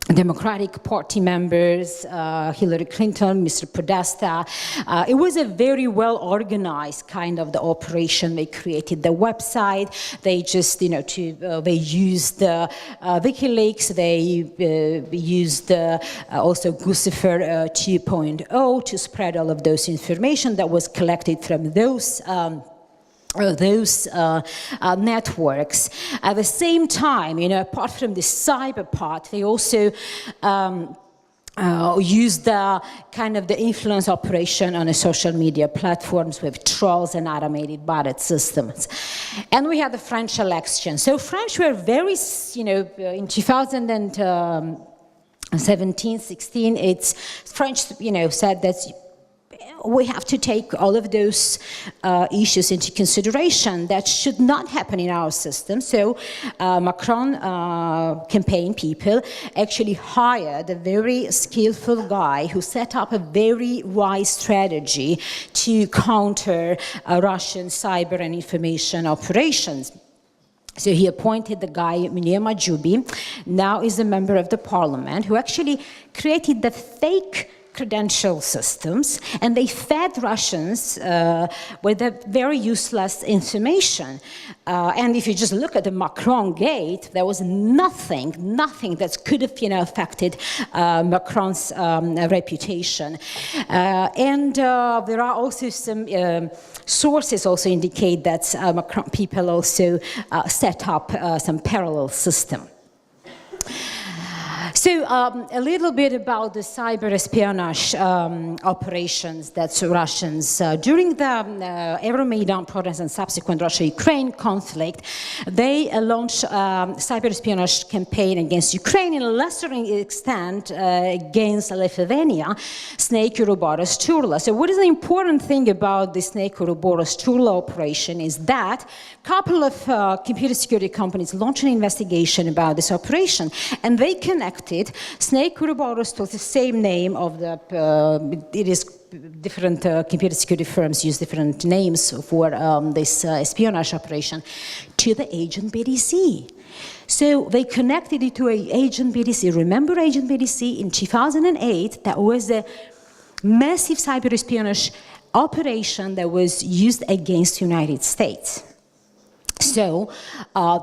Democratic Party members, Hillary Clinton, Mr. Podesta. It was a very well organized kind of the operation. They created the website. They just, they used WikiLeaks. They used also Guccifer 2.0 to spread all of those information that was collected from those networks. At the same time, apart from the cyber part, they also used the kind of the influence operation on the social media platforms with trolls and automated bot systems. And we had the French election. So French were very, in 2017, 16, it's French, said that we have to take all of those issues into consideration. That should not happen in our system. So Macron campaign people actually hired a very skillful guy who set up a very wise strategy to counter Russian cyber and information operations. So he appointed the guy, Munir Majoubi, now is a member of the parliament, who actually created the fake credential systems, and they fed Russians with a very useless information. And if you just look at the Macron gate, there was nothing that could have affected Macron's reputation. And there are also some sources also indicate that Macron people also set up some parallel system. So a little bit about the cyber espionage operations that Russians, during the Euromaidan protests and subsequent Russia-Ukraine conflict, they launched cyber espionage campaign against Ukraine, in a lesser extent against Lithuania, Snake Ouroboros Turla. So what is the important thing about the Snake Ouroboros Turla operation is that a couple of computer security companies launched an investigation about this operation, and they connected Snake Ouroboros to the same name of the, it is different computer security firms use different names for this espionage operation, to the agent BDC. So they connected it to agent BDC. Remember agent BDC in 2008, that was a massive cyber espionage operation that was used against the United States. So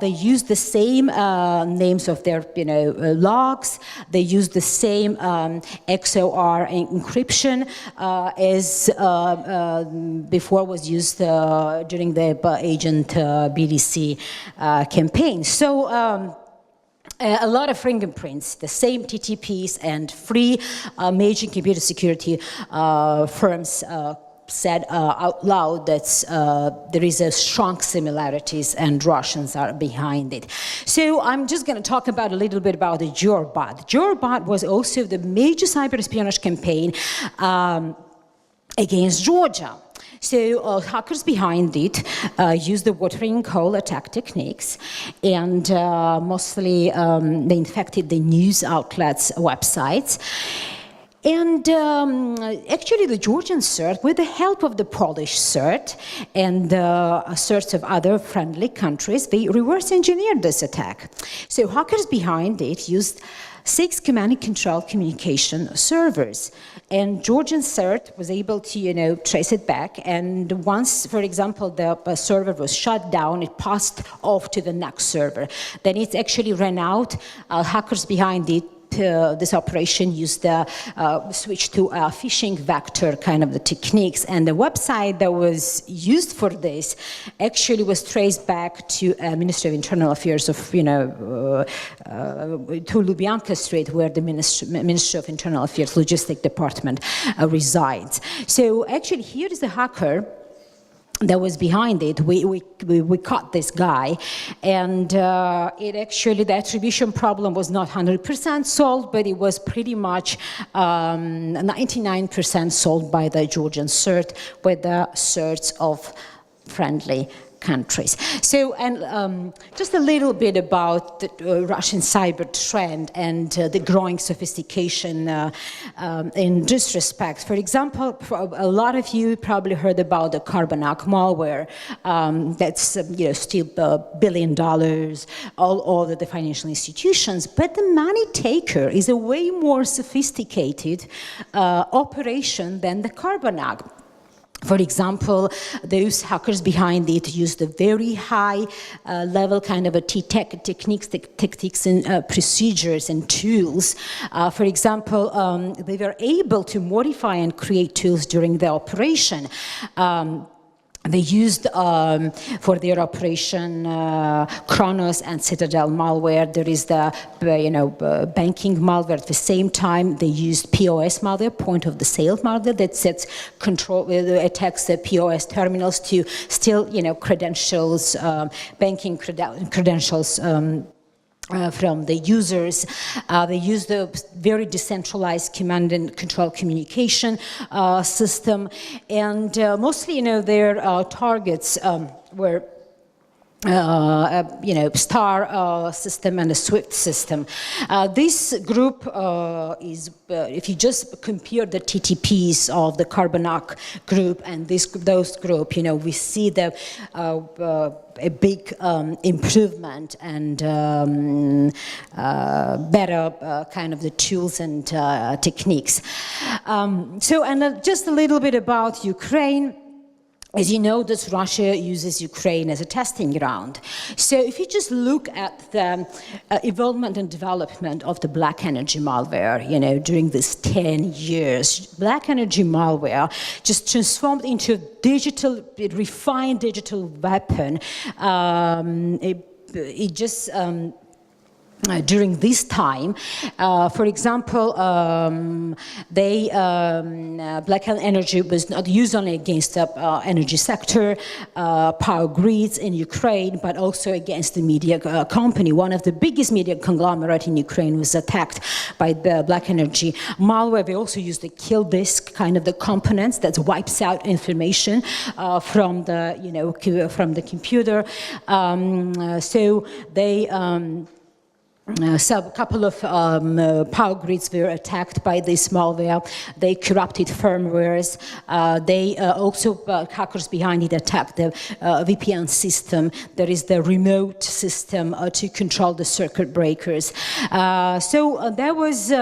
they used the same names of their logs. They used the same XOR encryption as before was used during the agent BDC campaign. So a lot of fingerprints, the same TTPs, and three major computer security firms said out loud that there is a strong similarities and Russians are behind it. So I'm just going to talk about a little bit about the JORBOT. JORBOT was also the major cyber espionage campaign against Georgia. So hackers behind it used the watering hole attack techniques, and mostly they infected the news outlets' websites. And actually the Georgian CERT, with the help of the Polish CERT and CERTs of other friendly countries, they reverse engineered this attack. So hackers behind it used 6 command and control communication servers. And Georgian CERT was able to, trace it back. And once, for example, the server was shut down, it passed off to the next server. Then it actually ran out. Hackers behind it, this operation used the switch to phishing vector kind of the techniques, and the website that was used for this actually was traced back to Ministry of Internal Affairs of to Lubyanka Street, where the Ministry of Internal Affairs Logistic Department resides. So actually here is the hacker that was behind it. We caught this guy, and it actually, the attribution problem was not 100% solved, but it was pretty much 99% solved by the Georgian CERT with the certs of friendly countries. So, and just a little bit about the Russian cyber trend and the growing sophistication in this respect. For example, a lot of you probably heard about the Carbonac malware. That's still $1 billion all over the financial institutions. But the money taker is a way more sophisticated operation than the Carbonac. For example, those hackers behind it used a very high level kind of a techniques and procedures and tools. For example, they were able to modify and create tools during the operation. They used for their operation Kronos and Citadel malware. There is the banking malware. At the same time, they used POS malware, point of the sale malware, that sets control attacks the POS terminals to steal credentials, banking credentials. From the users. They use the very decentralized command and control communication system, and mostly, their targets were STAR system and the SWIFT system. This group is, if you just compare the TTPs of the Carbonac group and those group, we see the a big improvement and better kind of the tools and techniques. And just a little bit about Ukraine. As you know, that Russia uses Ukraine as a testing ground. So if you just look at the evolvement and development of the black energy malware, during these 10 years, black energy malware just transformed into a refined digital weapon. It just during this time, for example, black energy was not used only against the energy sector, power grids in Ukraine, but also against the media company. One of the biggest media conglomerate in Ukraine was attacked by the black energy malware. They also used the kill disk, kind of the components that wipes out information from the computer. So they. So a couple of power grids were attacked by this malware. They corrupted firmwares. They also, hackers behind it attacked the VPN system. There is the remote system to control the circuit breakers. So there was...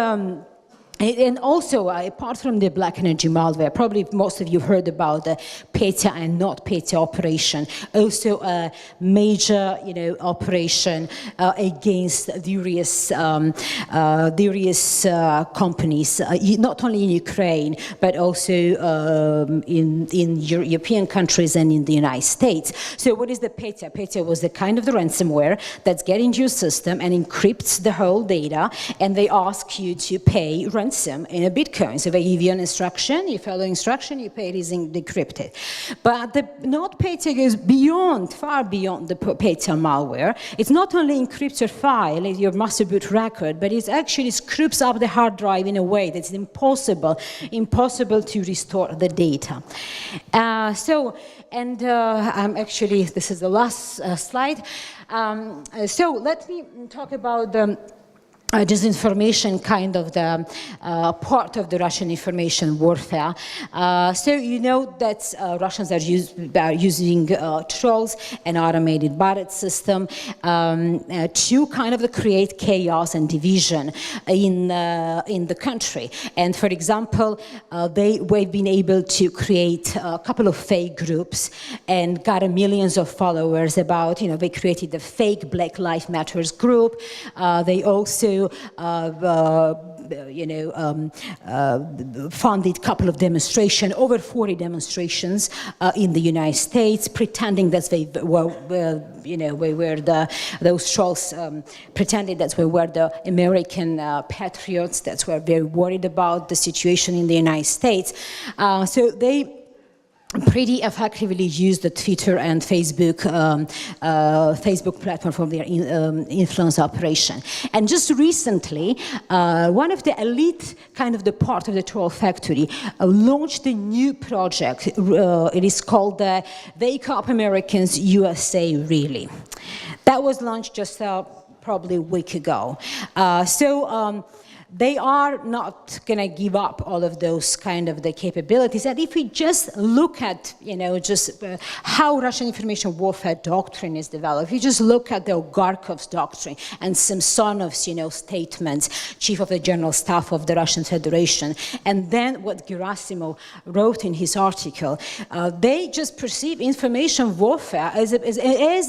And also, apart from the black energy malware, probably most of you heard about the Petya and not Petya operation. Also, a major, operation against various companies, not only in Ukraine but also in European countries and in the United States. So, what is the Petya? Petya was the kind of the ransomware that's getting into your system and encrypts the whole data, and they ask you to pay ransom in a Bitcoin. So they give you an instruction, you follow the instruction, you pay, it is decrypted. But the not Petya goes beyond, far beyond the Petya malware. It's not only encrypts your file, your master boot record, but it actually screws up the hard drive in a way that's impossible to restore the data. Actually, this is the last slide. So let me talk about the disinformation, kind of the part of the Russian information warfare. So you know that Russians are using trolls and automated bot system to kind of create chaos and division in the country. And for example, we've been able to create a couple of fake groups and got millions of followers. About they created the fake Black Lives Matters group. They also funded a couple of demonstrations, over 40 demonstrations in the United States, pretending that they were those trolls pretended that we were the American patriots that were very worried about the situation in the United States. So they pretty effectively use the Twitter and Facebook platform for their influence operation. And just recently, one of the elite, kind of the part of the Troll Factory, launched a new project. It is called the Wake Up Americans USA Really. That was launched just probably a week ago. They are not going to give up all of those kind of the capabilities. And if we just look at, how Russian information warfare doctrine is developed, if you just look at the Garkov's doctrine and Samsonov's, statements, chief of the general staff of the Russian Federation, and then what Gerasimov wrote in his article, they just perceive information warfare as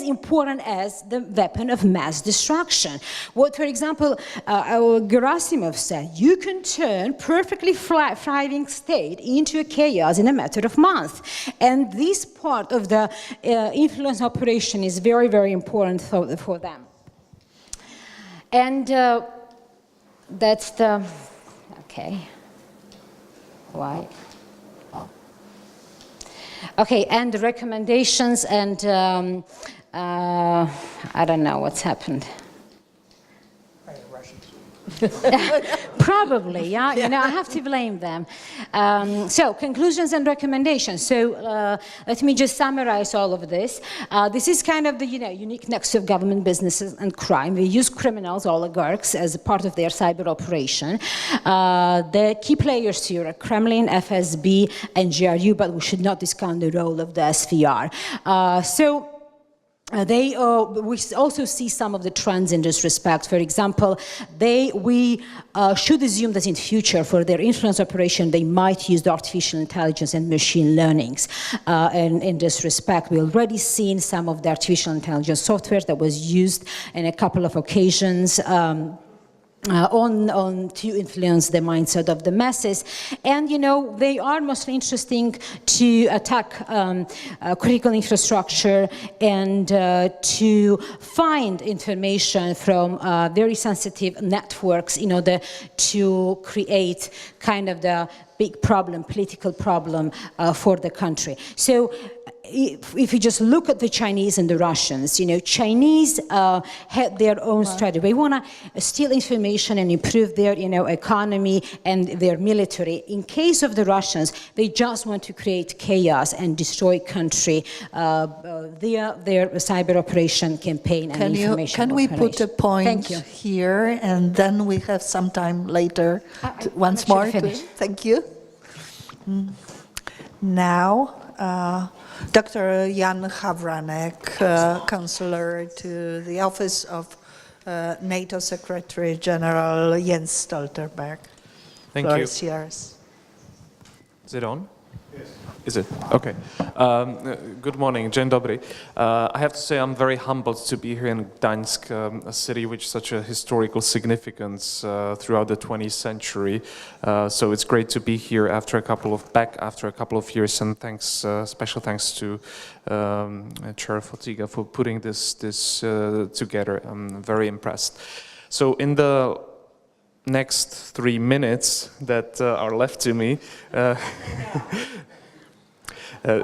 important as the weapon of mass destruction. What, for example, Gerasimov said, you can turn perfectly thriving state into a chaos in a matter of months. And this part of the influence operation is very, very important for them. And that's the, okay, why? Okay, and the recommendations and I don't know what's happened. Probably, yeah. I have to blame them. So, conclusions and recommendations. So, let me just summarize all of this. This is kind of the, unique nexus of government, businesses, and crime. We use criminals, oligarchs, as a part of their cyber operation. The key players here are Kremlin, FSB, and GRU, but we should not discount the role of the SVR. We also see some of the trends in this respect. For example, we should assume that in future, for their influence operation, they might use the artificial intelligence and machine learnings. And in this respect, we already seen some of the artificial intelligence software that was used in a couple of occasions. To influence the mindset of the masses. And, they are mostly interesting to attack critical infrastructure and to find information from very sensitive networks in order to create kind of the big problem, political problem for the country. So, if you just look at the Chinese and the Russians, Chinese had their own strategy. They want to steal information and improve their, economy and their military. In case of the Russians, they just want to create chaos and destroy country via their cyber operation campaign and information Can we operation. put a point here, and then we have some time later once more? Thank you. Now, Dr. Jan Havranek, counselor to the Office of NATO Secretary General Jens Stoltenberg. Thank you. Floor is yours. Is it on? Yes. Is it? Okay. Good morning, Dzień dobry. I have to say I'm very humbled to be here in Gdańsk, a city with such a historical significance throughout the 20th century. So it's great to be here after a couple of years, and special thanks to Chair Fotyga for putting this together. I'm very impressed. So in the next 3 minutes that are left to me,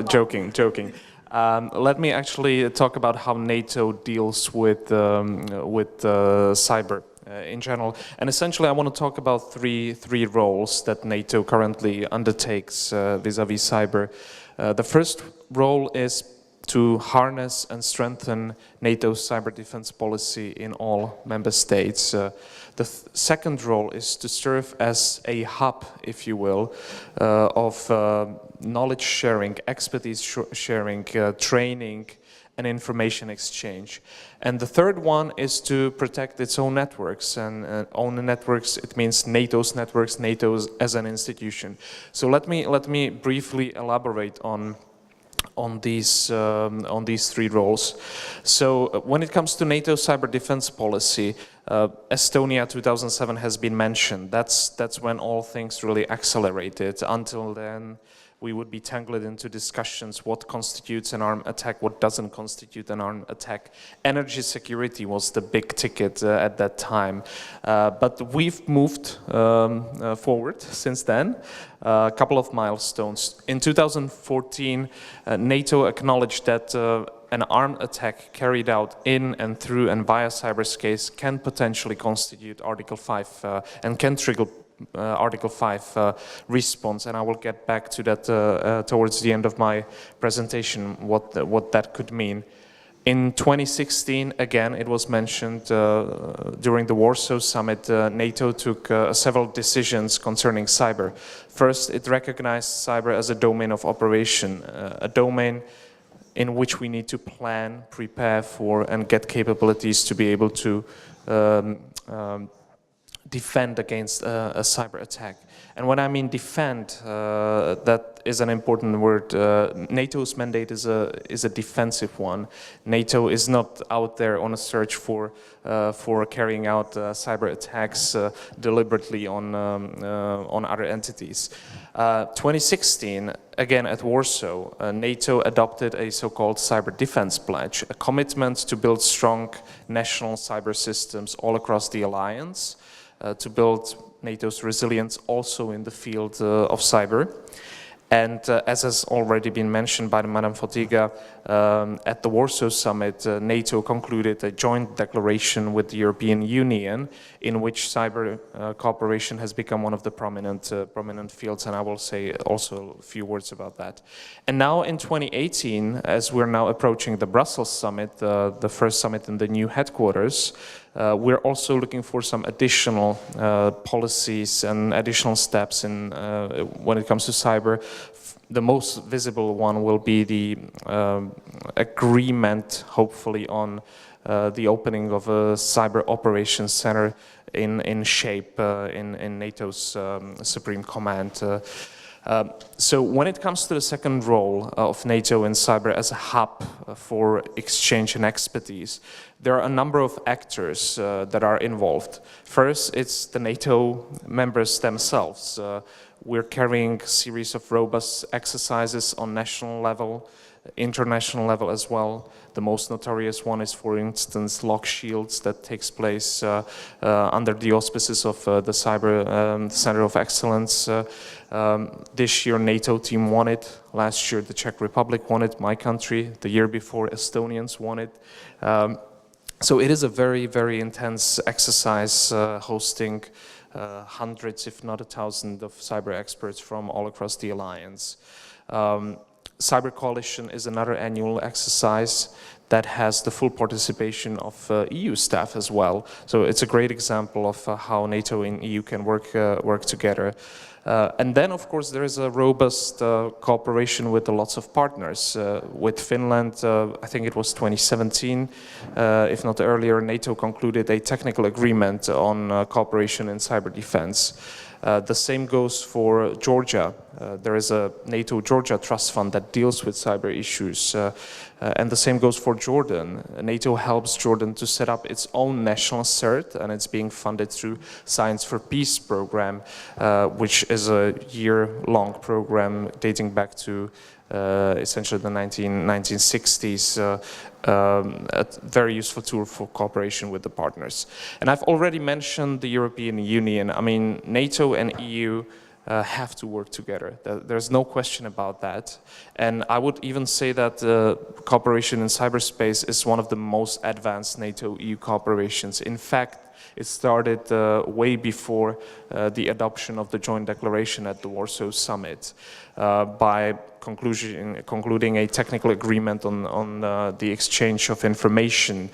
joking. Let me actually talk about how NATO deals with cyber in general, and essentially I want to talk about three roles that NATO currently undertakes vis-a-vis cyber. The first role is to harness and strengthen NATO's cyber defense policy in all member states. The second role is to serve as a hub, if you will, of knowledge sharing, expertise sharing, training, and information exchange. And the third one is to protect its own networks, and own networks, it means NATO's networks, NATO as an institution. So let me briefly elaborate on these three roles. So when it comes to NATO cyber defense policy, Estonia 2007 has been mentioned. That's when all things really accelerated. Until then, we would be tangled into discussions what constitutes an armed attack, what doesn't constitute an armed attack. Energy security was the big ticket at that time. But we've moved forward since then. A couple of milestones. In 2014, NATO acknowledged that an armed attack carried out in and through and via cyberspace can potentially constitute Article 5 and can trigger Article 5 response, and I will get back to that towards the end of my presentation, what that could mean. In 2016, again, it was mentioned during the Warsaw Summit, NATO took several decisions concerning cyber. First, it recognized cyber as a domain of operation, a domain in which we need to plan, prepare for, and get capabilities to be able to defend against a cyber attack. And when I mean defend, that is an important word. NATO's mandate is a defensive one. NATO is not out there on a search for carrying out cyber attacks deliberately on other entities. 2016, again at Warsaw, NATO adopted a so-called cyber defense pledge, a commitment to build strong national cyber systems all across the alliance, to build NATO's resilience also in the field of cyber. And as has already been mentioned by Madam Fotyga, at the Warsaw Summit, NATO concluded a joint declaration with the European Union in which cyber cooperation has become one of the prominent fields, and I will say also a few words about that. And now in 2018, as we're now approaching the Brussels Summit, the first summit in the new headquarters, we're also looking for some additional policies and additional steps in when it comes to cyber. The most visible one will be the agreement, hopefully, on the opening of a cyber operations center in shape in NATO's Supreme Command. So when it comes to the second role of NATO in cyber as a hub for exchange and expertise, there are a number of actors that are involved. First, it's the NATO members themselves. We're carrying a series of robust exercises on national level, international level as well. The most notorious one is, for instance, Lock Shields that takes place under the auspices of the Cyber Center of Excellence. This year NATO team won it. Last year the Czech Republic won it, my country. The year before Estonians won it. So it is a very, very intense exercise hosting hundreds, if not 1,000, of cyber experts from all across the alliance. Cyber Coalition is another annual exercise that has the full participation of EU staff as well. So it's a great example of how NATO and EU can work together. And then, of course, there is a robust cooperation with lots of partners. With Finland, I think it was 2017, if not earlier, NATO concluded a technical agreement on cooperation in cyber defense. The same goes for Georgia. There is a NATO Georgia Trust Fund that deals with cyber issues. And the same goes for Jordan. NATO helps Jordan to set up its own national CERT, and it's being funded through Science for Peace program, which is a year-long program dating back to essentially the 1960s, a very useful tool for cooperation with the partners. And I've already mentioned the European Union. I mean, NATO and EU have to work together. There's no question about that. And I would even say that cooperation in cyberspace is one of the most advanced NATO-EU cooperations. In fact, it started way before the adoption of the joint declaration at the Warsaw Summit by concluding a technical agreement on the exchange of information.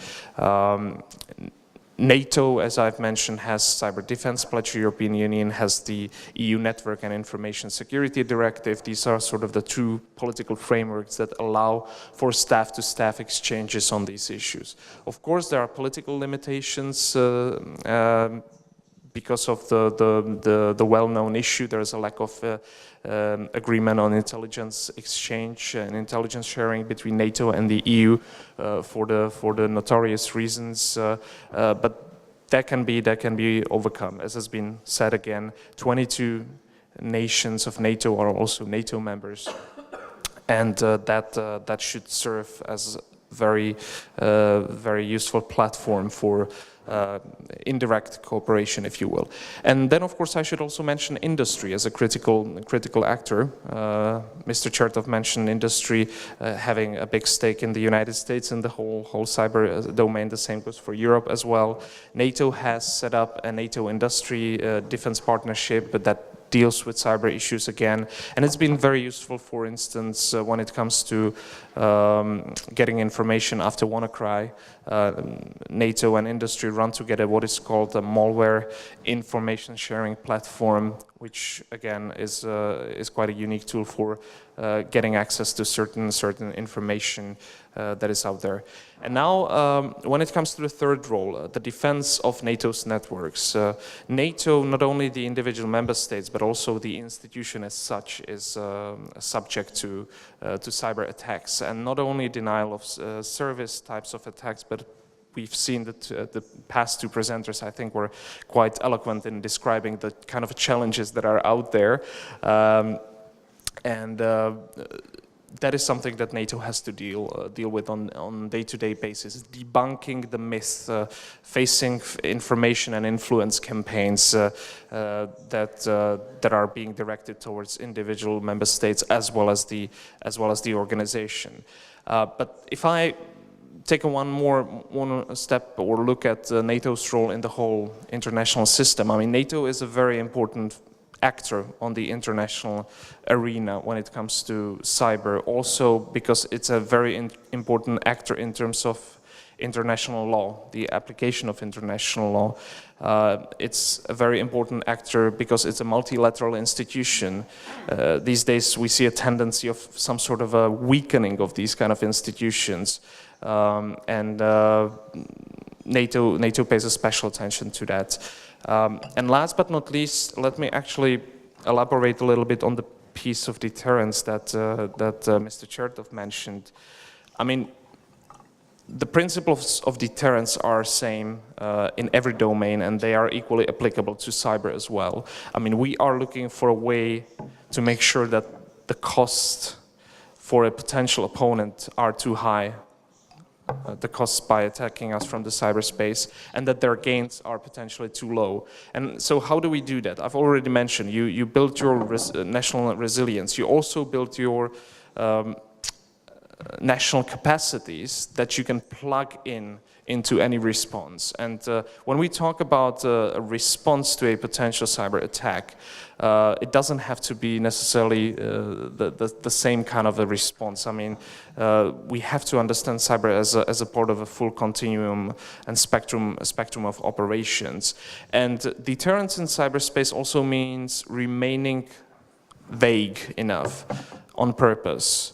NATO, as I've mentioned, has Cyber Defense Pledge. The European Union has the EU Network and Information Security Directive. These are sort of the two political frameworks that allow for staff-to-staff exchanges on these issues. Of course, there are political limitations because of the well-known issue. There is a lack of agreement on intelligence exchange and intelligence sharing between NATO and the EU for the notorious reasons, but that can be overcome. As has been said again, 22 nations of NATO are also NATO members, and that should serve as very useful platform for indirect cooperation, if you will. And then, of course, I should also mention industry as a critical actor. Mr. Chertoff mentioned industry having a big stake in the United States in the whole cyber domain. The same goes for Europe as well. NATO has set up a NATO industry defense partnership, but that deals with cyber issues again, and it's been very useful, for instance, when it comes to getting information after WannaCry. NATO and industry run together what is called a malware information sharing platform, which again is quite a unique tool for getting access to certain information that is out there. And now, when it comes to the third role, the defense of NATO's networks, NATO, not only the individual member states, but also the institution as such, is subject to cyber attacks, and not only denial of service types of attacks, but we've seen that the past two presenters, I think, were quite eloquent in describing the kind of challenges that are out there. That is something that NATO has to deal with on day-to-day basis, debunking the myth, facing information and influence campaigns that are being directed towards individual member states as well as the organization. But if I take one step or look at NATO's role in the whole international system, I mean, NATO is a very important actor on the international arena when it comes to cyber, also because it's a very important actor in terms of international law, the application of international law. It's a very important actor because it's a multilateral institution. These days we see a tendency of some sort of a weakening of these kind of institutions, and NATO pays a special attention to that. And last but not least, let me actually elaborate a little bit on the piece of deterrence that Mr. Chertoff mentioned. I mean, the principles of deterrence are same in every domain, and they are equally applicable to cyber as well. I mean, we are looking for a way to make sure that the cost for a potential opponent are too high, the costs by attacking us from the cyberspace, and that their gains are potentially too low. And so how do we do that? I've already mentioned, you build your national resilience. You also build your national capacities that you can plug into any response. And when we talk about a response to a potential cyber attack, it doesn't have to be necessarily the same kind of a response. I mean, we have to understand cyber as a part of a full continuum and spectrum of operations. And deterrence in cyberspace also means remaining vague enough on purpose.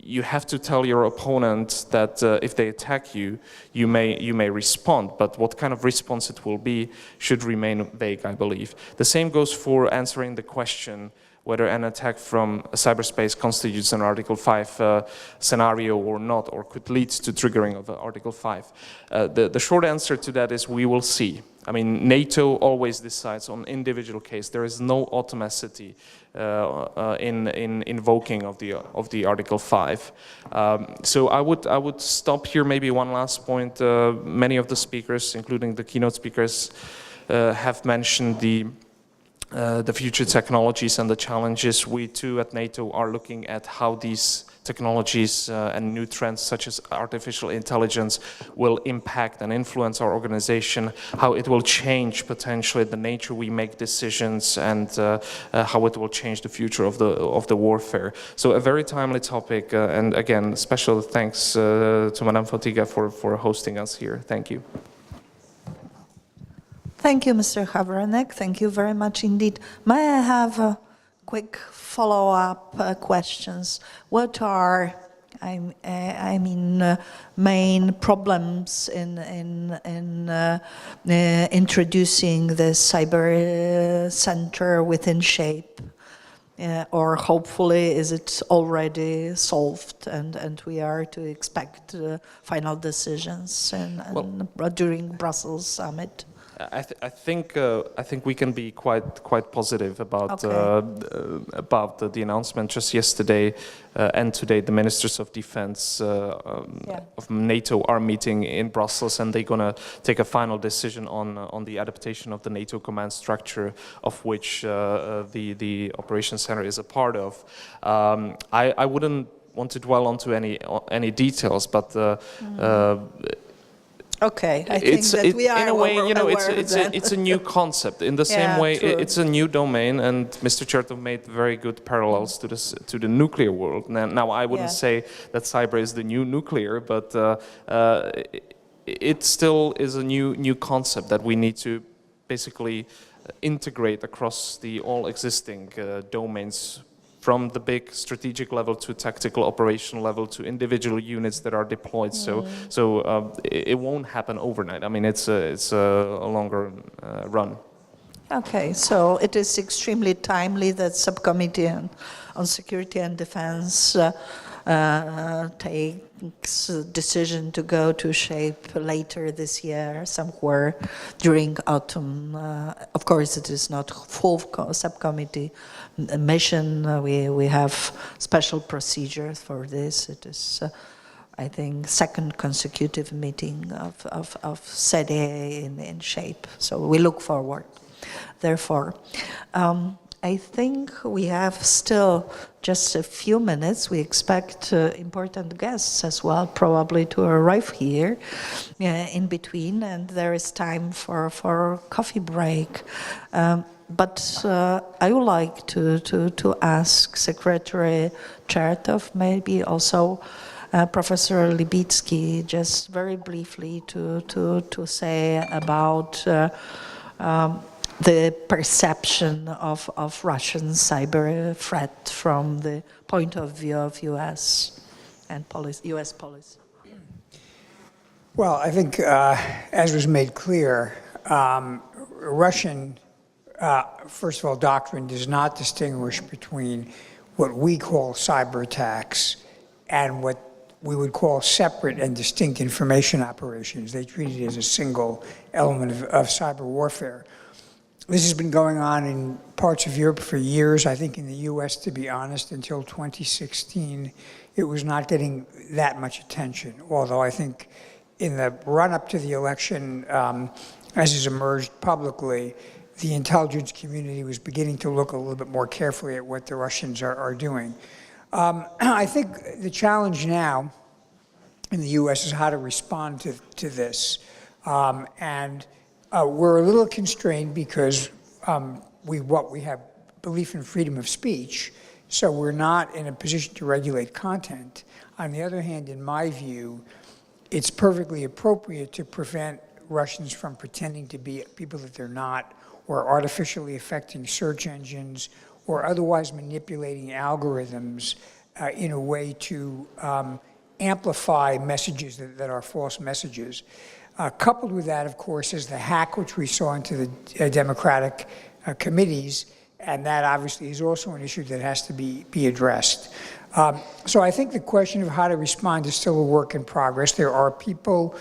You have to tell your opponent that if they attack you, you may respond, but what kind of response it will be should remain vague, I believe. The same goes for answering the question whether an attack from cyberspace constitutes an Article 5 scenario or not, or could lead to triggering of Article 5. The short answer to that is we will see. I mean, NATO always decides on individual case. There is no automaticity in invoking of the Article 5. So I would stop here. Maybe one last point. Many of the speakers, including the keynote speakers, have mentioned the future technologies and the challenges. We too at NATO are looking at how these technologies and new trends such as artificial intelligence will impact and influence our organization, how it will change potentially the nature we make decisions, and how it will change the future of the warfare. So a very timely topic, and again, special thanks to Madame Fotyga for hosting us here. Thank you. Thank you, Mr. Havranek. Thank you very much indeed. May I have quick follow-up questions? What are, main problems in introducing the cyber center within SHAPE? Or hopefully is it already solved and we are to expect final decisions during Brussels summit? I think we can be quite positive about the announcement just yesterday and today. The ministers of defense of NATO are meeting in Brussels, and they're gonna take a final decision on the adaptation of the NATO command structure, of which the operations center is a part of. I wouldn't want to dwell onto any details, but. Okay, I think that we are in a way, you know, aware it's a new concept. In the same way, it's a new domain, and Mr. Chertoff made very good parallels to the nuclear world. Now I wouldn't say that cyber is the new nuclear, but it still is a new concept that we need to basically integrate across the all existing domains, from the big strategic level to tactical operational level to individual units that are deployed. So it won't happen overnight. I mean, it's a longer run. Okay, so it is extremely timely that Subcommittee on Security and Defense takes a decision to go to shape later this year, somewhere during autumn. Of course, it is not full subcommittee mission. We have special procedures for this. It is, I think, second consecutive meeting of SEDE in shape. So we look forward. Therefore, I think we have still just a few minutes. We expect important guests as well, probably to arrive here in between, and there is time for coffee break. But I would like to ask Secretary Chertoff, maybe also Professor Libicki, just very briefly to say about the perception of Russian cyber threat from the point of view of U.S. and U.S. policy. Well, I think, as was made clear, Russian, first of all, doctrine does not distinguish between what we call cyber attacks and what we would call separate and distinct information operations. They treat it as a single element of cyber warfare. This has been going on in parts of Europe for years. I think in the US, to be honest, until 2016, it was not getting that much attention. Although I think in the run-up to the election, as has emerged publicly, the intelligence community was beginning to look a little bit more carefully at what the Russians are doing. I think the challenge now in the US is how to respond to this. We're a little constrained because we have belief in freedom of speech, so we're not in a position to regulate content. On the other hand, in my view, it's perfectly appropriate to prevent Russians from pretending to be people that they're not, or artificially affecting search engines, or otherwise manipulating algorithms in a way to amplify messages that are false messages. Coupled with that, of course, is the hack which we saw into the Democratic committees, and that obviously is also an issue that has to be addressed. So I think the question of how to respond is still a work in progress. There are people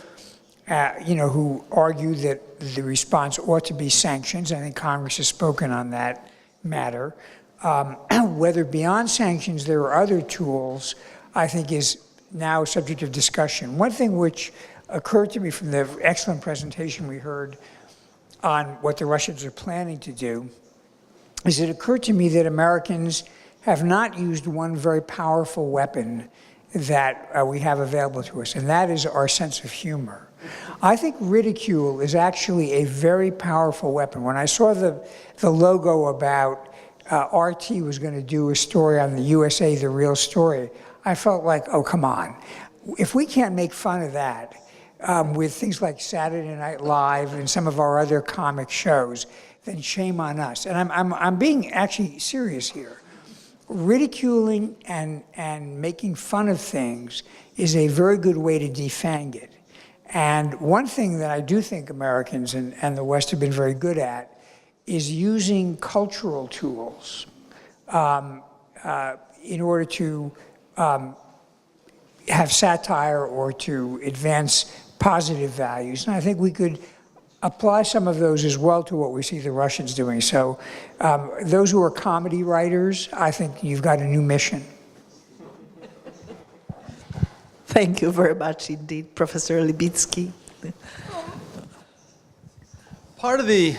who argue that the response ought to be sanctions. I think Congress has spoken on that matter. Whether beyond sanctions there are other tools, I think is now subject of discussion. One thing which occurred to me from the excellent presentation we heard on what the Russians are planning to do is it occurred to me that Americans have not used one very powerful weapon that we have available to us, and that is our sense of humor. I think ridicule is actually a very powerful weapon. When I saw the logo about RT was going to do a story on the USA, The Real Story, I felt like, oh, come on. If we can't make fun of that, with things like Saturday Night Live and some of our other comic shows, then shame on us. And I'm being actually serious here. Ridiculing and making fun of things is a very good way to defang it. And one thing that I do think Americans and the West have been very good at is using cultural tools in order to have satire or to advance positive values. And I think we could apply some of those as well to what we see the Russians doing. So those who are comedy writers, I think you've got a new mission. Thank you very much indeed, Professor Libicki. Part of the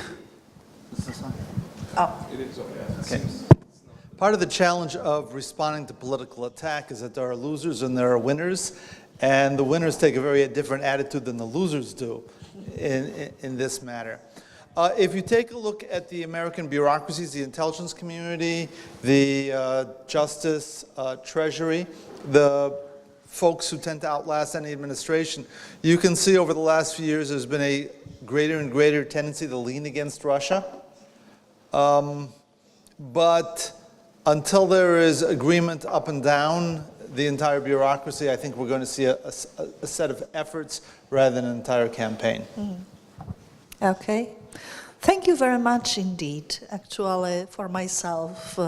Part of the challenge of responding to political attack is that there are losers and there are winners, and the winners take a very different attitude than the losers do in this matter. If you take a look at the American bureaucracies, the intelligence community, the justice, treasury, the folks who tend to outlast any administration, you can see over the last few years there's been a greater and greater tendency to lean against Russia. But until there is agreement up and down the entire bureaucracy, I think we're going to see a set of efforts rather than an entire campaign. Okay. Thank you very much indeed. Actually, for myself,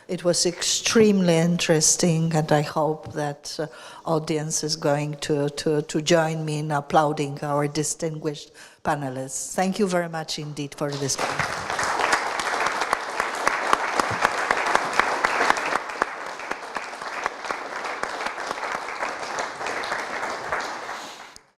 it was extremely interesting, and I hope that audience is going to join me in applauding our distinguished panelists. Thank you very much indeed for this.